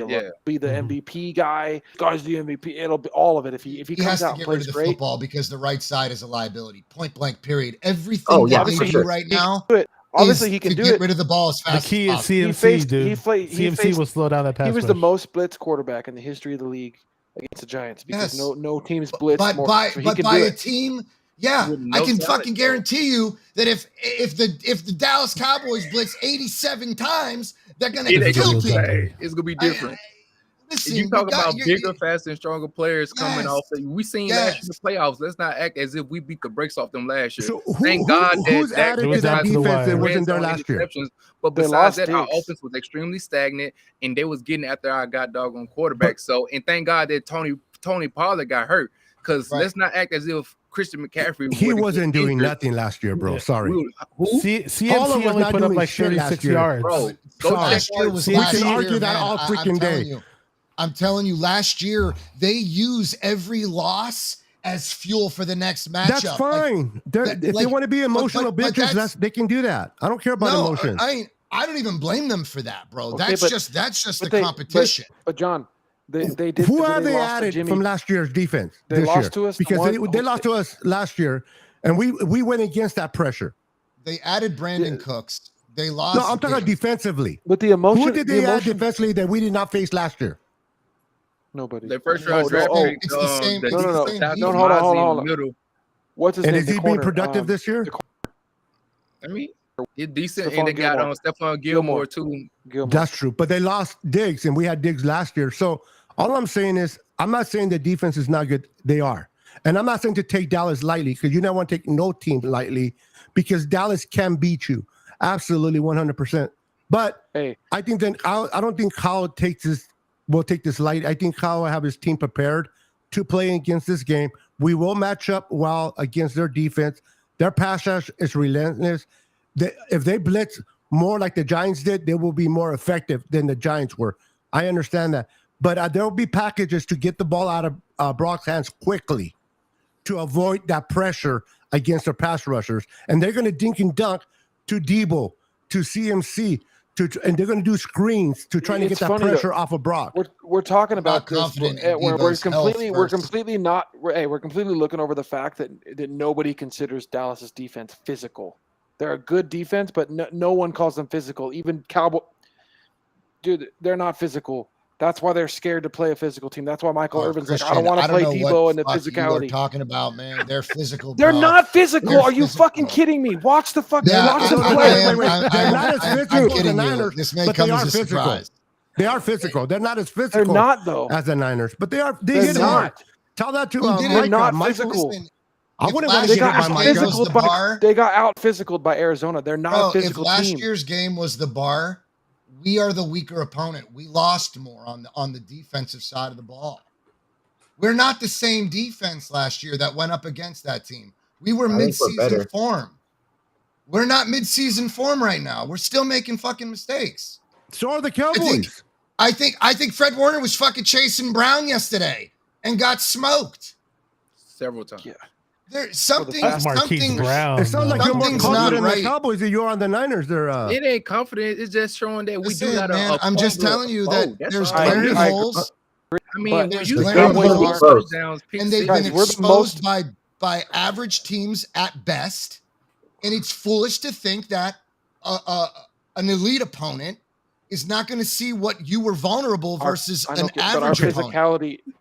L: Yeah.
E: Be the MVP guy. Guy's the MVP. It'll be all of it. If he comes out and plays great,
G: football because the right side is a liability. Point blank. Period. Everything that they do right now.
E: Obviously, he can do
G: get
E: it.
G: rid of the ball as fast.
C: The key
G: as
C: is CMC, dude. CMC will slow down that pass.
E: He was
C: rush.
E: the most blitz quarterback in the history of the league against the Giants because no teams blitz more.
G: By a
E: team.
G: Yeah, I can fucking guarantee you that if the Dallas Cowboys blitz 87 times, they're gonna get filthy.
L: It's gonna be different. Listen, you talk about bigger, faster, and stronger players coming off. We seen last year in the playoffs. Let's not act as if we beat the brakes off them last year.
F: So
L: Thank God
F: who's added to that defense that wasn't there last year?
L: But besides that, our offense was extremely stagnant, and they was getting after our goddamn quarterback. And thank God that Tony Pollard got hurt. Because let's not act as if Christian McCaffrey.
F: He wasn't doing nothing last year, bro. Sorry.
C: CMC only put up like 36 yards.
L: Bro,
G: last year was last year.
F: Argue that all freaking day.
G: I'm telling you, last year they use every loss as fuel for the next matchup.
F: That's fine. If they want to be emotional bitches, they can do that. I don't care about emotions.
G: I don't even blame them for that, bro. That's just the competition.
E: But John, they did.
F: Who have they added from last year's defense?
E: They lost to us
F: because they lost to us last year, and we went against that pressure.
G: They added Brandon Cooks. They lost.
F: No, I'm talking about defensively.
E: With the emotion,
F: who did they add defensively that we did not face last year?
E: Nobody.
L: The first round draft pick.
G: It's the same.
E: No, hold on. What's his name?
F: And is he being productive this year?
L: I mean, it's decent, and they got Stephon Gilmore too.
F: That's true, but they lost Diggs, and we had Diggs last year. So all I'm saying is, I'm not saying the defense is not good. They are, and I'm not saying to take Dallas lightly because you don't want to take no team lightly because Dallas can beat you, absolutely 100%. But
E: hey,
F: I think then I don't think Kyle will take this light. I think Kyle will have his team prepared to play against this game. We will match up well against their defense. Their pass rush is relentless. If they blitz more like the Giants did, they will be more effective than the Giants were. I understand that. But there will be packages to get the ball out of Brock's hands quickly to avoid that pressure against their pass rushers. And they're going to dink and dunk to Debo, to CMC, and they're going to do screens to try to get that pressure off of Brock.
E: We're talking about this. We're completely looking over the fact that nobody considers Dallas's defense physical. They're a good defense, but no one calls them physical. Even Cowboy, dude, they're not physical. That's why they're scared to play a physical team. That's why Michael Irvin's like, I don't want to play Debo and the physicality.
G: You're talking about, man, they're physical.
E: They're not physical. Are you fucking kidding me? Watch the fucking watch the play.
F: They're not as physical as the Niners,
G: this may
F: but
G: come
F: they
G: as
F: are
G: a
F: physical.
G: surprise.
F: They are physical. They're not as physical.
E: They're not though
F: as the Niners, but they are.
E: They're not.
F: Tell that to
E: they're not physical.
F: I wouldn't want
E: They
F: to
E: got
F: get
E: they got out physicaled by Arizona. They're not a physical
G: team. If
E: team.
G: last year's game was the bar, we are the weaker opponent. We lost more on the defensive side of the ball. We're not the same defense last year that went up against that team. We were mid-season form. We're not mid-season form right now. We're still making fucking mistakes.
F: So are the Cowboys.
G: I think Fred Warner was fucking chasing Brown yesterday and got smoked
L: several times.
G: Yeah. There's something.
F: Brown, it sounds like you're more confident in the Cowboys than you are on the Niners.
L: It ain't confident. It's just showing that we do got a.
G: I'm just telling you that there's glaring holes.
L: I mean, when you
G: touchdowns, and they've been exposed by average teams at best, and it's foolish to think that an elite opponent is not going to see what you were vulnerable versus an average opponent.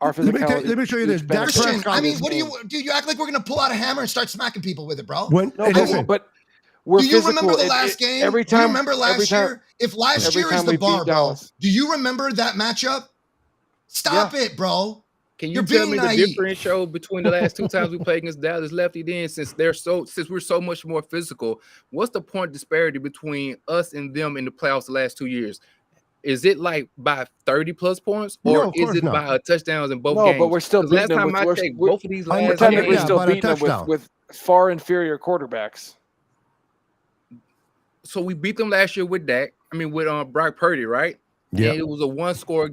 E: Our physicality.
F: Let me show you this.
G: Christian, I mean, what do you act like we're going to pull out a hammer and start smacking people with it, bro?
E: But
G: do you remember the last game? Every time. Do you remember last year? If last year is the bar, bro, do you remember that matchup? Stop it, bro.
L: Can you tell me the differential between the last two times we played against Dallas lefty? Then, since we're so much more physical, what's the point disparity between us and them in the playoffs the last 2 years? is it like by 30 plus points,
F: No,
L: or
F: of
L: is
F: course
L: it
F: not.
L: by touchdowns in both
E: No,
L: games?
E: but we're still
L: 'Cause
E: beating
L: last
E: them
L: time
E: with
L: I checked, both of these
E: we're
L: last
E: technically
L: games,
E: still
F: by the
E: beating them
F: touchdown.
E: with far inferior quarterbacks.
L: so we beat them last year with Dak. I mean, with Brock Purdy, right?
F: Yeah.
L: And it was a one score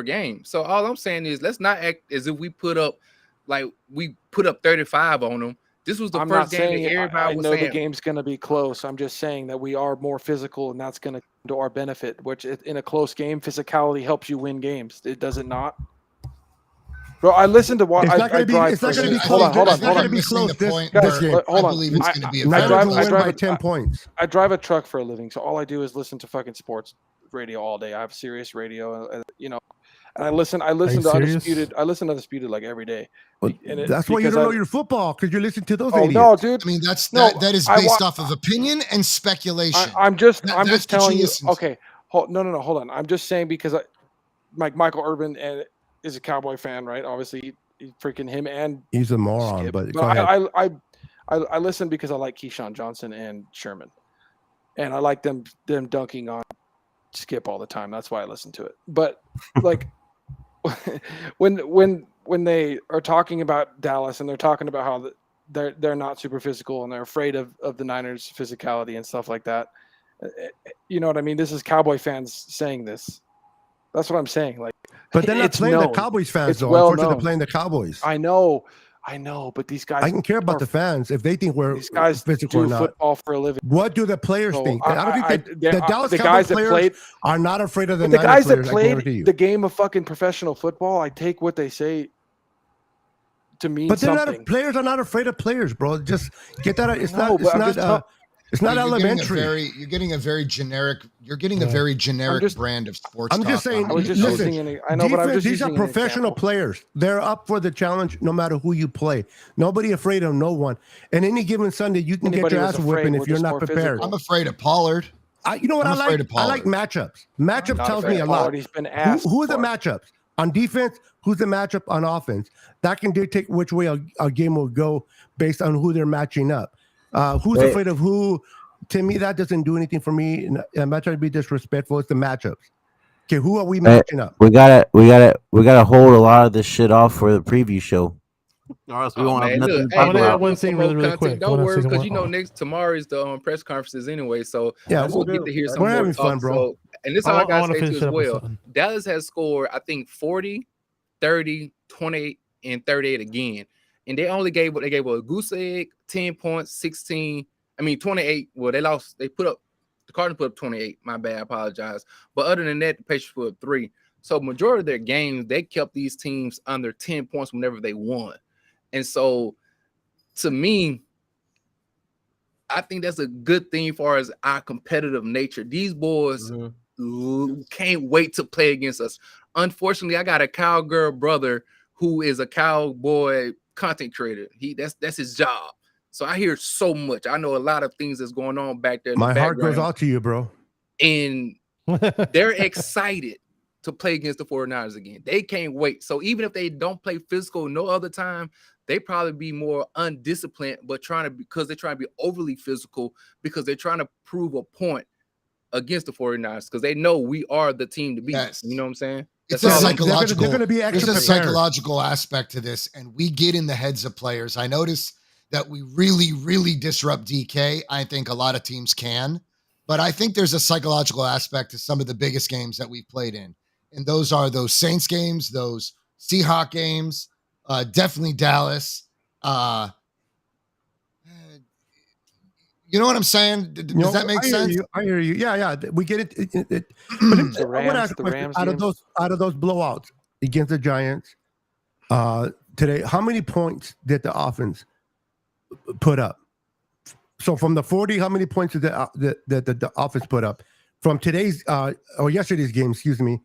L: game. So all I'm saying is, let's not act as if we put up 35 on them. This was the
E: I'm not
L: first game
E: saying
L: that everybody
E: I
L: was
E: know the
L: saying.
E: game's going to be close. I'm just saying that we are more physical, and that's going to come to our benefit. Which in a close game, physicality helps you win games. It does it not? Bro, I listened to what
F: It's not going to be.
E: drive.
F: It's not going to be
E: Hold
F: close.
E: on.
F: It's not going to be close. This game.
E: Hold on.
G: I believe it's going to be a
F: Niners
G: very
F: will
G: close
F: win by
G: game.
F: 10 points.
E: I drive a truck for a living, so all I do is listen to fucking sports radio all day. I have Sirius radio, and I listen to Undisputed. I listen to Undisputed like every day.
F: Well, that's why you don't know your football, because you listen to those idiots.
E: No, dude.
G: I mean, that is based off of opinion and speculation.
E: I'm just
G: That's
E: telling you.
G: listen to.
E: Okay, hold on. I'm just saying because Michael Urban is a Cowboy fan, right? Obviously, he freaking him and
F: he's a moron.
E: Skip.
F: But go ahead.
E: I listen because I like Keyshawn Johnson and Sherman, and I like them dunking on Skip all the time. That's why I listen to it. But like when they are talking about Dallas and they're talking about how they're not super physical and they're afraid of the Niners' physicality and stuff like that. You know what I mean? This is Cowboy fans saying this. That's what I'm saying. Like,
F: but they're not playing the Cowboys fans, though. Unfortunately, they're playing the Cowboys.
E: I know, but these guys.
F: I can care about the fans if they think we're
E: these guys
F: physical
E: do
F: or not.
E: football for a living.
F: What do the players think? I don't think the Dallas
E: the
F: Cowboys
E: guys that
F: players
E: played
F: are not afraid of the
E: guys
F: Niners
E: that
F: players, I
E: played
F: guarantee you.
E: the game of fucking professional football. I take what they say to mean
F: but
E: something.
F: Players are not afraid of players, bro. Just get that. It's
E: No,
F: not.
E: but I'm just
F: It's not elementary.
G: You're getting a very generic brand of sports.
F: I'm just saying.
E: I was just
F: listen,
E: using I know, but I'm just
F: these are
E: using
F: professional players. They're up for the challenge, no matter who you play. Nobody afraid of no one. And any given Sunday, you can get your ass whipping if you're not prepared.
G: I'm afraid of Pollard.
F: You know what I like? I like matchups. Matchup tells me a lot.
E: He's been asked.
F: Who are the matchups on defense? Who's the matchup on offense? That can dictate which way a game will go based on who they're matching up. Who's afraid of who? To me, that doesn't do anything for me. I'm not trying to be disrespectful. It's the matchups. Okay, who are we matching up?
H: We gotta hold a lot of this shit off for the preview show. Or else we won't have nothing to talk about.
C: One thing really quick.
L: Don't worry, because tomorrow is the press conferences anyway. So
F: yeah,
L: we'll get to hear some
F: we're
L: more
F: having
L: talk.
F: fun, bro.
L: So, and this is all I got to say
C: finish
L: too as well. Dallas has scored, I think, 40, 30, 28, and 38 again. And they only gave a goose egg, 10 points, 16. 28. Well, they lost. The Cardinals put up 28. My bad. I apologize. But other than that, the Patriots put up 3. So majority of their games, they kept these teams under 10 points whenever they won. And so, to me, I think that's a good thing as far as our competitive nature. These boys can't wait to play against us. Unfortunately, I got a cowgirl brother who is a cowboy content creator. That's his job. So I hear so much. I know a lot of things that's going on back there.
F: My heart goes out to you, bro.
L: And they're excited to play against the 49ers again. They can't wait. So even if they don't play physical no other time, they probably be more undisciplined, but because they're trying to be overly physical because they're trying to prove a point against the 49ers because they know we are the team to beat.
G: Yes.
L: You know what I'm saying?
G: It's a psychological.
F: They're gonna be extra
G: there's a
F: prepared.
G: psychological aspect to this, and we get in the heads of players. I notice that we really, really disrupt DK. I think a lot of teams can, but I think there's a psychological aspect to some of the biggest games that we've played in. And those are those Saints games, those Seahawks games, definitely Dallas. You know what I'm saying? Does that make sense?
F: I hear you. Yeah. We get it.
E: The Rams
F: out of those blowouts against the Giants today, how many points did the offense put up? So from the 40, how many points did the offense put up? From today's or yesterday's game, excuse me,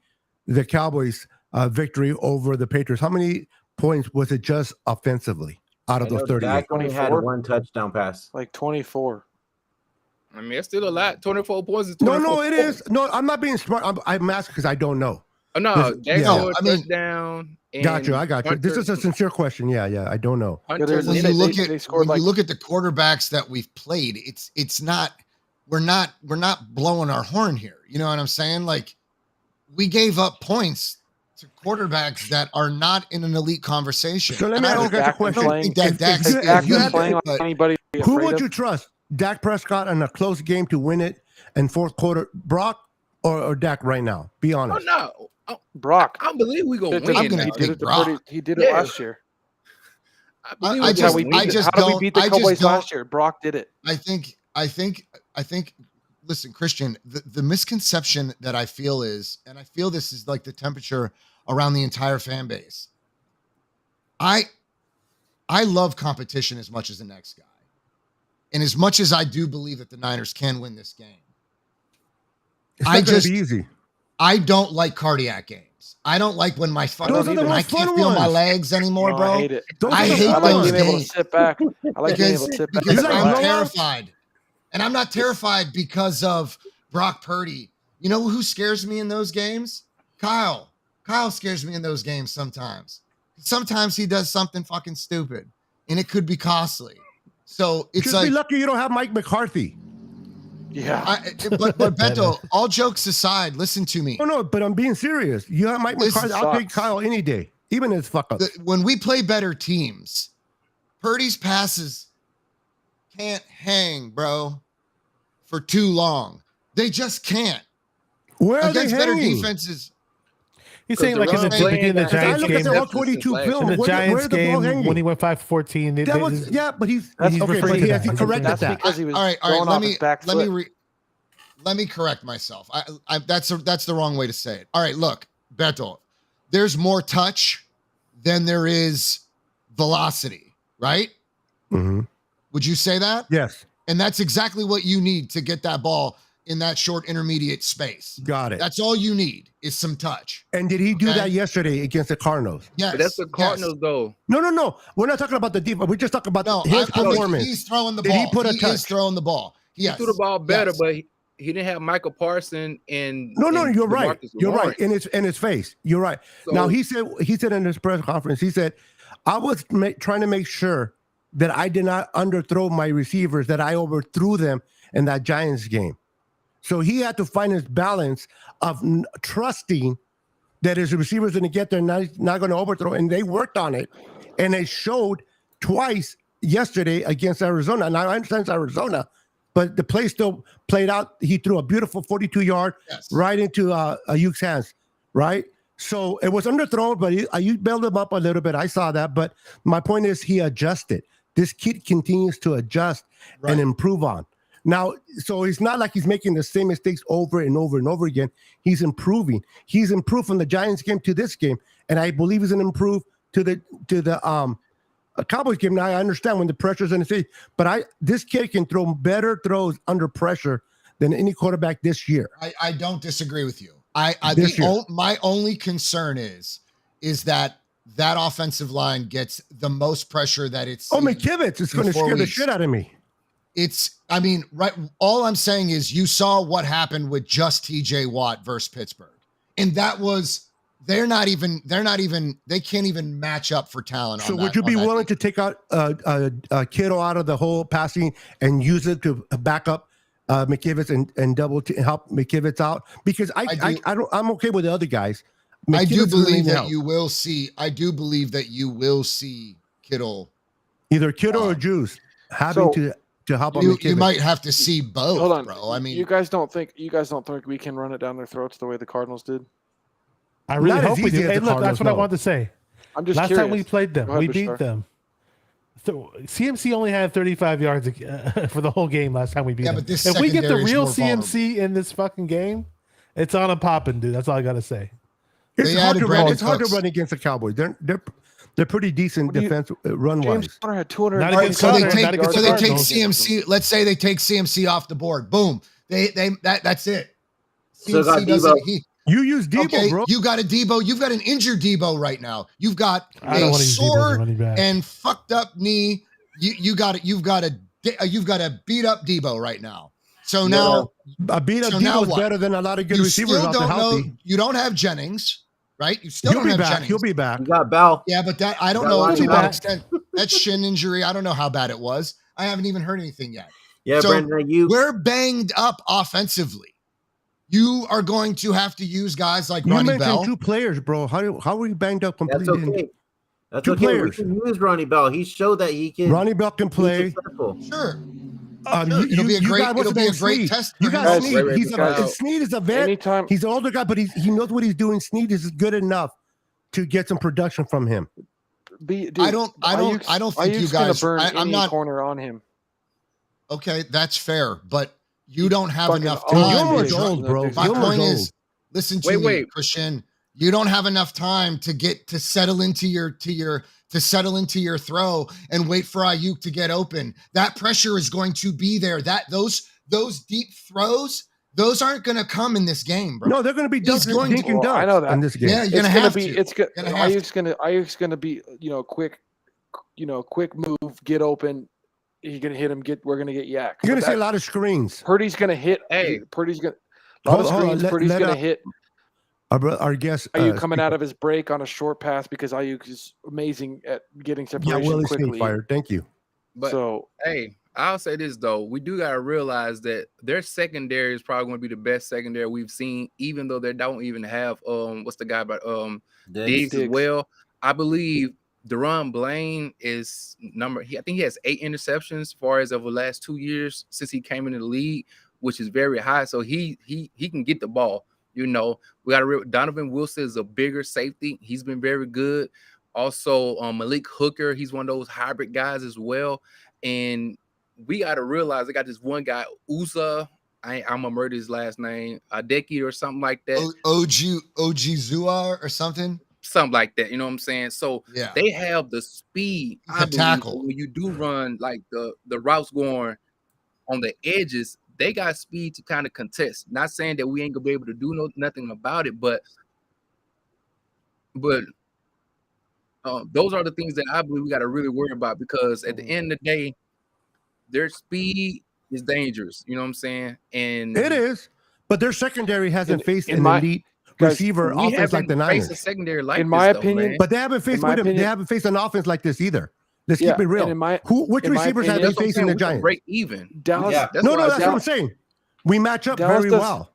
F: the Cowboys victory over the Patriots, how many points was it just offensively out of those 30?
A: Dak only had one touchdown pass.
E: Like 24.
L: I mean, it's still a lot. 24 points is
F: 24
L: 24
F: No, it is. No, I'm not being smart. I'm asking because I don't know.
L: Oh, no, Dak scored a
G: mean,
L: touchdown.
F: Got you. I got you. This is a sincere question. Yeah. I don't know.
G: When you look at the quarterbacks that we've played, it's not we're not blowing our horn here. You know what I'm saying? Like we gave up points to quarterbacks that are not in an elite conversation.
F: So let me ask you a question.
G: I don't think Dak's
F: If
G: but
E: anybody
F: who would you trust? Dak Prescott in a close game to win it in fourth quarter, Brock or Dak right now? Be honest.
L: Oh, no.
E: Brock.
L: I believe we're going to win.
G: I'm going to take Brock.
E: He did it last year.
G: I just
E: how did we beat the Cowboys last year? Brock did it.
G: I think. Listen, Christian, the misconception that I feel is, and I feel this is like the temperature around the entire fan base. I love competition as much as the next guy, and as much as I do believe that the Niners can win this game,
F: it's not gonna be easy.
G: I don't like cardiac games. I don't like when my when I can't feel my legs anymore, bro.
E: I hate it.
G: I hate
E: I like
G: those
E: being able to
G: games.
E: sit back. I like being able to sit back.
G: Because I'm terrified. And I'm not terrified because of Brock Purdy. You know who scares me in those games? Kyle. Kyle scares me in those games sometimes. Sometimes he does something fucking stupid, and it could be costly. So it's
F: Just
G: like,
F: be lucky you don't have Mike McCarthy.
E: Yeah.
G: But Beto, all jokes aside, listen to me.
F: No, but I'm being serious. You have Mike McCarthy. I'll take Kyle any day, even his fuck up.
G: When we play better teams, Purdy's passes can't hang, bro, for too long. They just can't.
F: Where are
G: against
F: they
G: better
F: hanging?
G: defenses?
C: He's saying like in the beginning of the Giants game.
F: I look at the all 22 film.
C: In the Giants game when he went 5-14.
F: That was but he's
C: okay.
F: But he corrected that.
E: Because he was
G: all right.
E: going off his back foot.
G: Let me correct myself. That's the wrong way to say it. All right, look, Beto, there's more touch than there is velocity, right?
F: Mm-hmm.
G: Would you say that?
F: Yes.
G: And that's exactly what you need to get that ball in that short intermediate space.
F: Got it.
G: That's all you need is some touch.
F: And did he do that yesterday against the Cardinals?
G: Yes.
L: But that's the Cardinals, though.
F: No. We're not talking about the defense. We're just talking about his performance.
G: He's throwing the ball.
F: Did he put a touch?
G: Is throwing the ball. Yes.
L: He threw the ball better, but he didn't have Michael Parsons and
F: No, you're right.
L: Marcus
F: You're
L: Lawrence.
F: right. In his face. You're right.
L: So,
F: now he said in his press conference, he said, I was trying to make sure that I did not underthrow my receivers, that I overthrew them in that Giants game. So he had to find his balance of trusting that his receivers going to get there, not going to overthrow, and they worked on it, and they showed twice yesterday against Arizona. Now I understand it's Arizona, but the play still played out. He threw a beautiful 42-yard right into Ayuk's hands, right? So it was underthrown, but Ayuk bailed him up a little bit. I saw that, but my point is he adjusted. This kid continues to adjust and improve on. Now, so it's not like he's making the same mistakes over and over and over again. He's improving. He's improved from the Giants game to this game, and I believe he's going to improve to the Cowboys game. Now I understand when the pressure's in the face, but this kid can throw better throws under pressure than any quarterback this year.
G: I don't disagree with you. My only concern is that offensive line gets the most pressure that it's.
F: Oh, McKivitz is going to scare the shit out of me.
G: All I'm saying is you saw what happened with just TJ Watt versus Pittsburgh. And that was, they can't even match up for talent.
F: So would you be willing to take out Kittle out of the whole passing and use it to back up McKivitz and help McKivitz out? Because I'm okay with the other guys.
G: I do believe that you will see Kittle.
F: Either Kittle or Juice having to help him.
G: You might have to see both.
E: Hold on,
G: bro. I mean,
E: you guys don't think we can run it down their throats the way the Cardinals did?
C: I really hope we do. Hey, look, that's what I wanted to say.
E: I'm just
C: last
E: curious.
C: time we played them, we beat
E: Bashar.
C: them. So CMC only had 35 yards for the whole game last time we beat them.
G: But this
C: if we get the
G: secondary is
C: real
G: more
C: CMC in this fucking game, it's on and popping, dude. That's all I gotta say.
F: It's hard to run against the Cowboys. They're pretty decent defense run wise.
E: James Conner had 200.
C: Not against Conner, not against
G: So
C: the
G: they take
C: Cardinals.
G: CMC. Let's say they take CMC off the board. Boom. That's it.
A: So got
G: CMC doesn't.
F: You use Debo, bro.
G: You got a Debo. You've got an injured Debo right now. You've got
C: I don't
G: a
C: wanna use Debo as a
G: sore
C: running back.
G: and fucked up knee. You've got a beat up Debo right now. So now
F: a beat up Debo is better than a lot of good receivers out there healthy.
G: You don't have Jennings, right? You still
F: He'll
G: don't
F: be
G: have
F: back.
G: Jennings.
F: He'll be back.
A: You got Bell.
G: Yeah, but that I don't know to what extent that shin injury. I don't know how bad it was. I haven't even heard anything yet.
A: Yeah,
G: So
A: Brandon,
G: we're banged up offensively. You are going to have to use guys like
F: You
G: Ronnie
F: mentioned
G: Bell.
F: 2 players, bro. How are you banged up
A: That's
F: completely?
A: okay. That's
F: 2
A: okay.
F: players.
A: We can use Ronnie Bell. He showed that he can.
F: Ronnie Bell can
A: be
F: play.
A: successful.
G: Sure.
F: You got what's his name,
G: test.
F: You
G: for
F: got
G: him.
F: Sneed.
E: Guys,
F: Sneed is a vet.
E: anytime-
F: He's an older guy, but he knows what he's doing. Sneed is good enough to get some production from him.
G: I don't think you guys.
E: Burn
G: I'm
E: any
G: not.
E: corner on him.
G: Okay, that's fair, but you don't have
E: Fucking
G: enough
E: old.
G: time.
F: Gilmore's old, bro.
G: My
F: Gilmore's
G: point
F: old.
G: is, listen to me, Christian. You don't have enough time to settle into your throw and wait for Ayuk to get open. That pressure is going to be there. Those deep throws, those aren't going to come in this game, bro.
F: No, they're going to be dink and dunk.
E: I know that
F: in this game.
G: Yeah, you're going to have to.
E: Ayuk's going to be, quick move, get open. He's going to hit him. We're going to get yak.
F: You're going to see a lot of screens.
E: Purdy's going to hit.
L: Hey,
E: Purdy's going to a lot of screens. Purdy's going to hit.
F: Our guest
E: Ayuk coming out of his break on a short pass because Ayuk is amazing at getting separation quickly.
F: Fired. Thank you.
L: But hey, I'll say this though, we do gotta realize that their secondary is probably going to be the best secondary we've seen, even though they don't even have what's the guy about Diggs as well. I believe Deron Blaine is I think he has 8 interceptions as far as over the last 2 years since he came into the league, which is very high. So he can get the ball. We got Donovan Wilson is a bigger safety. He's been very good. Also, Malik Hooker, he's one of those hybrid guys as well. And we got to realize they got this one guy, Uza. I'm gonna murder his last name, Adeki or something like that.
G: Ojizua or something.
L: Something like that. You know what I'm saying? So
G: yeah,
L: they have the speed.
G: The tackle.
L: When you do run like the routes going on the edges, they got speed to kind of contest. Not saying that we ain't gonna be able to do nothing about it, but those are the things that I believe we got to really worry about, because at the end of the day, their speed is dangerous. You know what I'm saying? And
F: it is, but their secondary hasn't faced an elite receiver offense like the Niners.
L: A secondary like
E: in my opinion,
F: but they haven't faced they haven't faced an offense like this either. Let's keep it real. Which receivers have they facing the Giants?
L: Break even.
E: Dallas.
F: Yeah. That's what I'm saying. We match up very well.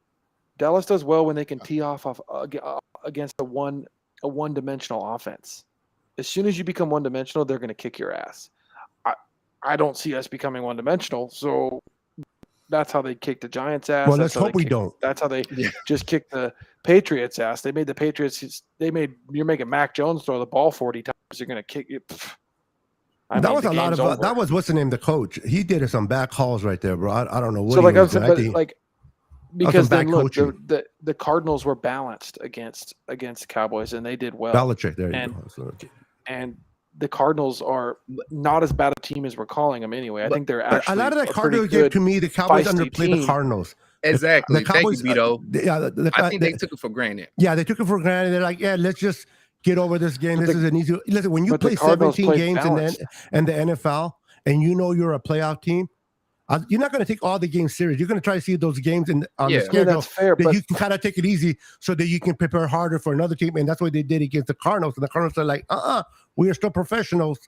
E: Dallas does well when they can tee off against a one-dimensional offense. As soon as you become one-dimensional, they're going to kick your ass. I don't see us becoming one-dimensional, so that's how they kick the Giants' ass.
F: Well, let's hope we don't.
E: That's how they just kick the Patriots' ass. They made the Patriots. You're making Mac Jones throw the ball 40 times. You're going to kick it.
F: That was a lot of that was what's the name? The coach. He did some back calls right there, bro. I don't know what.
E: So
F: he was
E: doing. Because then look, the Cardinals were balanced against the Cowboys, and they did well.
F: Belichick, there you go.
E: And the Cardinals are not as bad a team as we're calling them anyway. I think they're actually
F: a lot of that Cardinals game to me. The Cowboys underplayed the Cardinals.
L: Exactly.
F: The Cowboys,
L: thank you, Vito. I think they took it for granted.
F: Yeah, they took it for granted. They're like, yeah, let's just get over this game. This is an easy. Listen, when you play 17 games in the NFL and you know you're a playoff team, you're not going to take all the games serious. You're going to try to see those games on the schedule
E: that's fair,
F: that you can kind of take it easy so that you can prepare harder for another team. And that's what they did against the Cardinals. And the Cardinals are like, we are still professionals.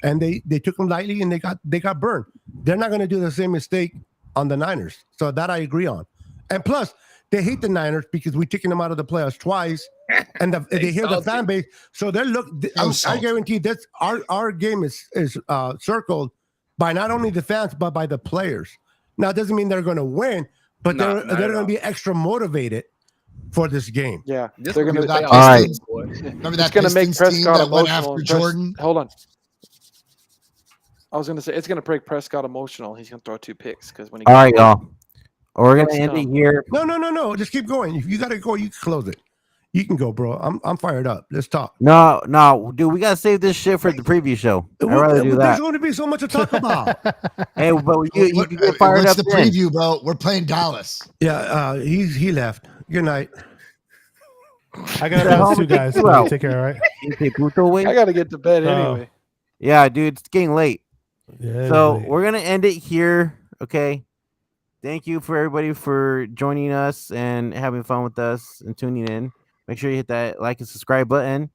F: And they took them lightly and they got burned. They're not going to do the same mistake on the Niners. So that I agree on. And plus, they hate the Niners because we're taking them out of the playoffs twice. And they hear the fan base. So I guarantee that our game is circled by not only the fans, but by the players. Now, it doesn't mean they're going to win, but they're going to be extra motivated for this game.
E: Yeah. They're going to
G: all right. Remember that
E: going to make Prescott
G: team that went
E: emotional.
G: after Jordan?
E: Hold on. I was going to say, it's going to break Prescott emotional. He's going to throw 2 picks. All
H: right, y'all. We're going to end it here.
F: No. Just keep going. If you got to go, you can close it. You can go, bro. I'm fired up. Let's talk.
H: No, dude, we gotta save this shit for the preview show. I'd rather do that.
F: There's going to be so much to talk about.
H: Hey, but you can get fired up.
G: What's the preview, bro? We're playing Dallas.
F: Yeah, he left. Good night.
C: I gotta bounce you guys. So take care, all right?
E: I gotta get to bed anyway.
H: Yeah, dude, it's getting late.
C: Yeah,
H: so we're gonna end it here. Okay. Thank you for everybody for joining us and having fun with us and tuning in. Make sure you hit that like and subscribe button.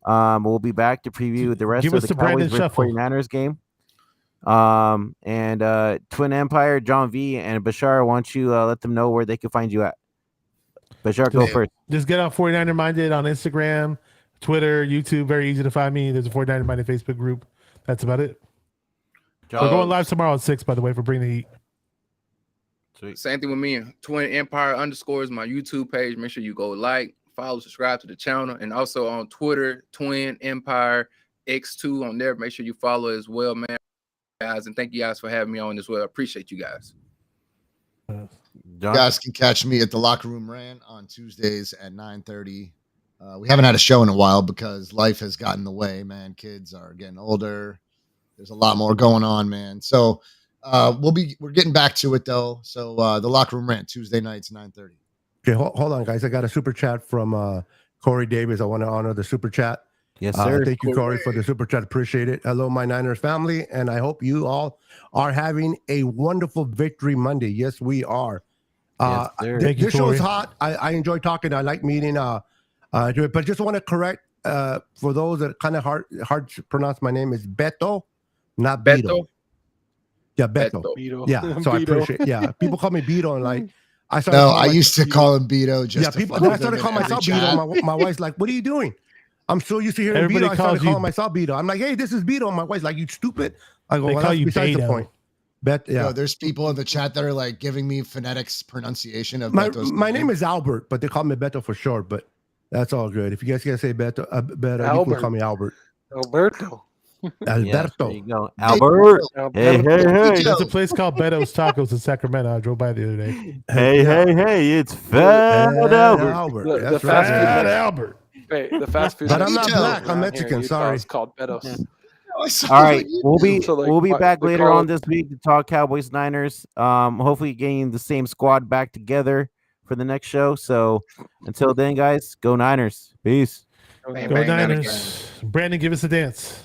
H: We'll be back to preview the rest of the Cowboys versus 49ers game. And Twin Empire, John V and Bashar, why don't you let them know where they can find you at? But sure, go
C: Just-
H: first.
C: Just get on 49er Minded on Instagram, Twitter, YouTube. Very easy to find me. There's a 49er Minded Facebook group. That's about it. We're going live tomorrow at 6, by the way, for Bring the Heat.
H: Sweet.
L: Same thing with me. Twin Empire _ is my YouTube page. Make sure you go like, follow, subscribe to the channel, and also on Twitter, Twin Empire X2 on there. Make sure you follow as well, man, guys. And thank you guys for having me on as well. I appreciate you guys.
G: You guys can catch me at the Locker Room Rant on Tuesdays at 9:30. We haven't had a show in a while because life has gotten in the way, man. Kids are getting older. There's a lot more going on, man. So we're getting back to it though. So the Locker Room Rant Tuesday nights 9:30.
F: Okay, hold on, guys. I got a super chat from Corey Davis. I want to honor the super chat.
H: Yes, sir.
F: Thank you, Corey, for the super chat. Appreciate it. Hello, my Niners family, and I hope you all are having a wonderful Victory Monday. Yes, we are.
H: Yes, sir.
F: This show is hot. I enjoy talking. I like meeting. But just want to correct for those that kind of hard to pronounce my name is Beto, not Beto.
L: Beto?
F: Yeah, Beto.
E: Beto.
F: Yeah, so I appreciate. Yeah, people call me Beto, and like
G: I used to call him Beto. Just
F: yeah, people. I started calling myself Beto. My wife's like, "What are you doing?" I'm so used to hearing
C: Everybody
F: Beto. I started
C: calls you-
F: calling myself Beto. I'm like, "Hey, this is Beto." And my wife's like, "You stupid." I go,
C: They
F: "Well,
C: call
F: that's
C: you
F: besides the
C: Beto.
F: point." Yeah.
G: There's people in the chat that are like giving me phonetics pronunciation of
F: My
G: Beto's
F: name is Albert, but they call me Beto for short. But that's all good. If you guys can say Beto, you
E: Albert.
F: can call me Albert.
E: Alberto.
H: Yes, there
F: Alberto.
H: you go. Albert. Hey, hey.
C: There's a place called Beto's Tacos in Sacramento. I drove by the other day.
H: Hey, it's Fat Albert.
E: The
F: That's
E: fast
F: right.
C: Fat
E: food.
C: Albert.
E: Wait, the fast food.
F: But I'm not
E: restaurant
F: black, I'm
E: around
F: Mexican,
E: here in Utah
F: sorry.
E: is called Betos.
H: All right, we'll be
E: So, like,
H: we'll be
E: what
H: back
E: they
H: later
E: call
H: on
E: it-
H: this week to talk Cowboys Niners. Hopefully getting the same squad back together for the next show. So until then, guys, go Niners. Peace.
L: Bang,
C: Go
L: bang, Niners.
C: Niners. Brandon, give us a dance.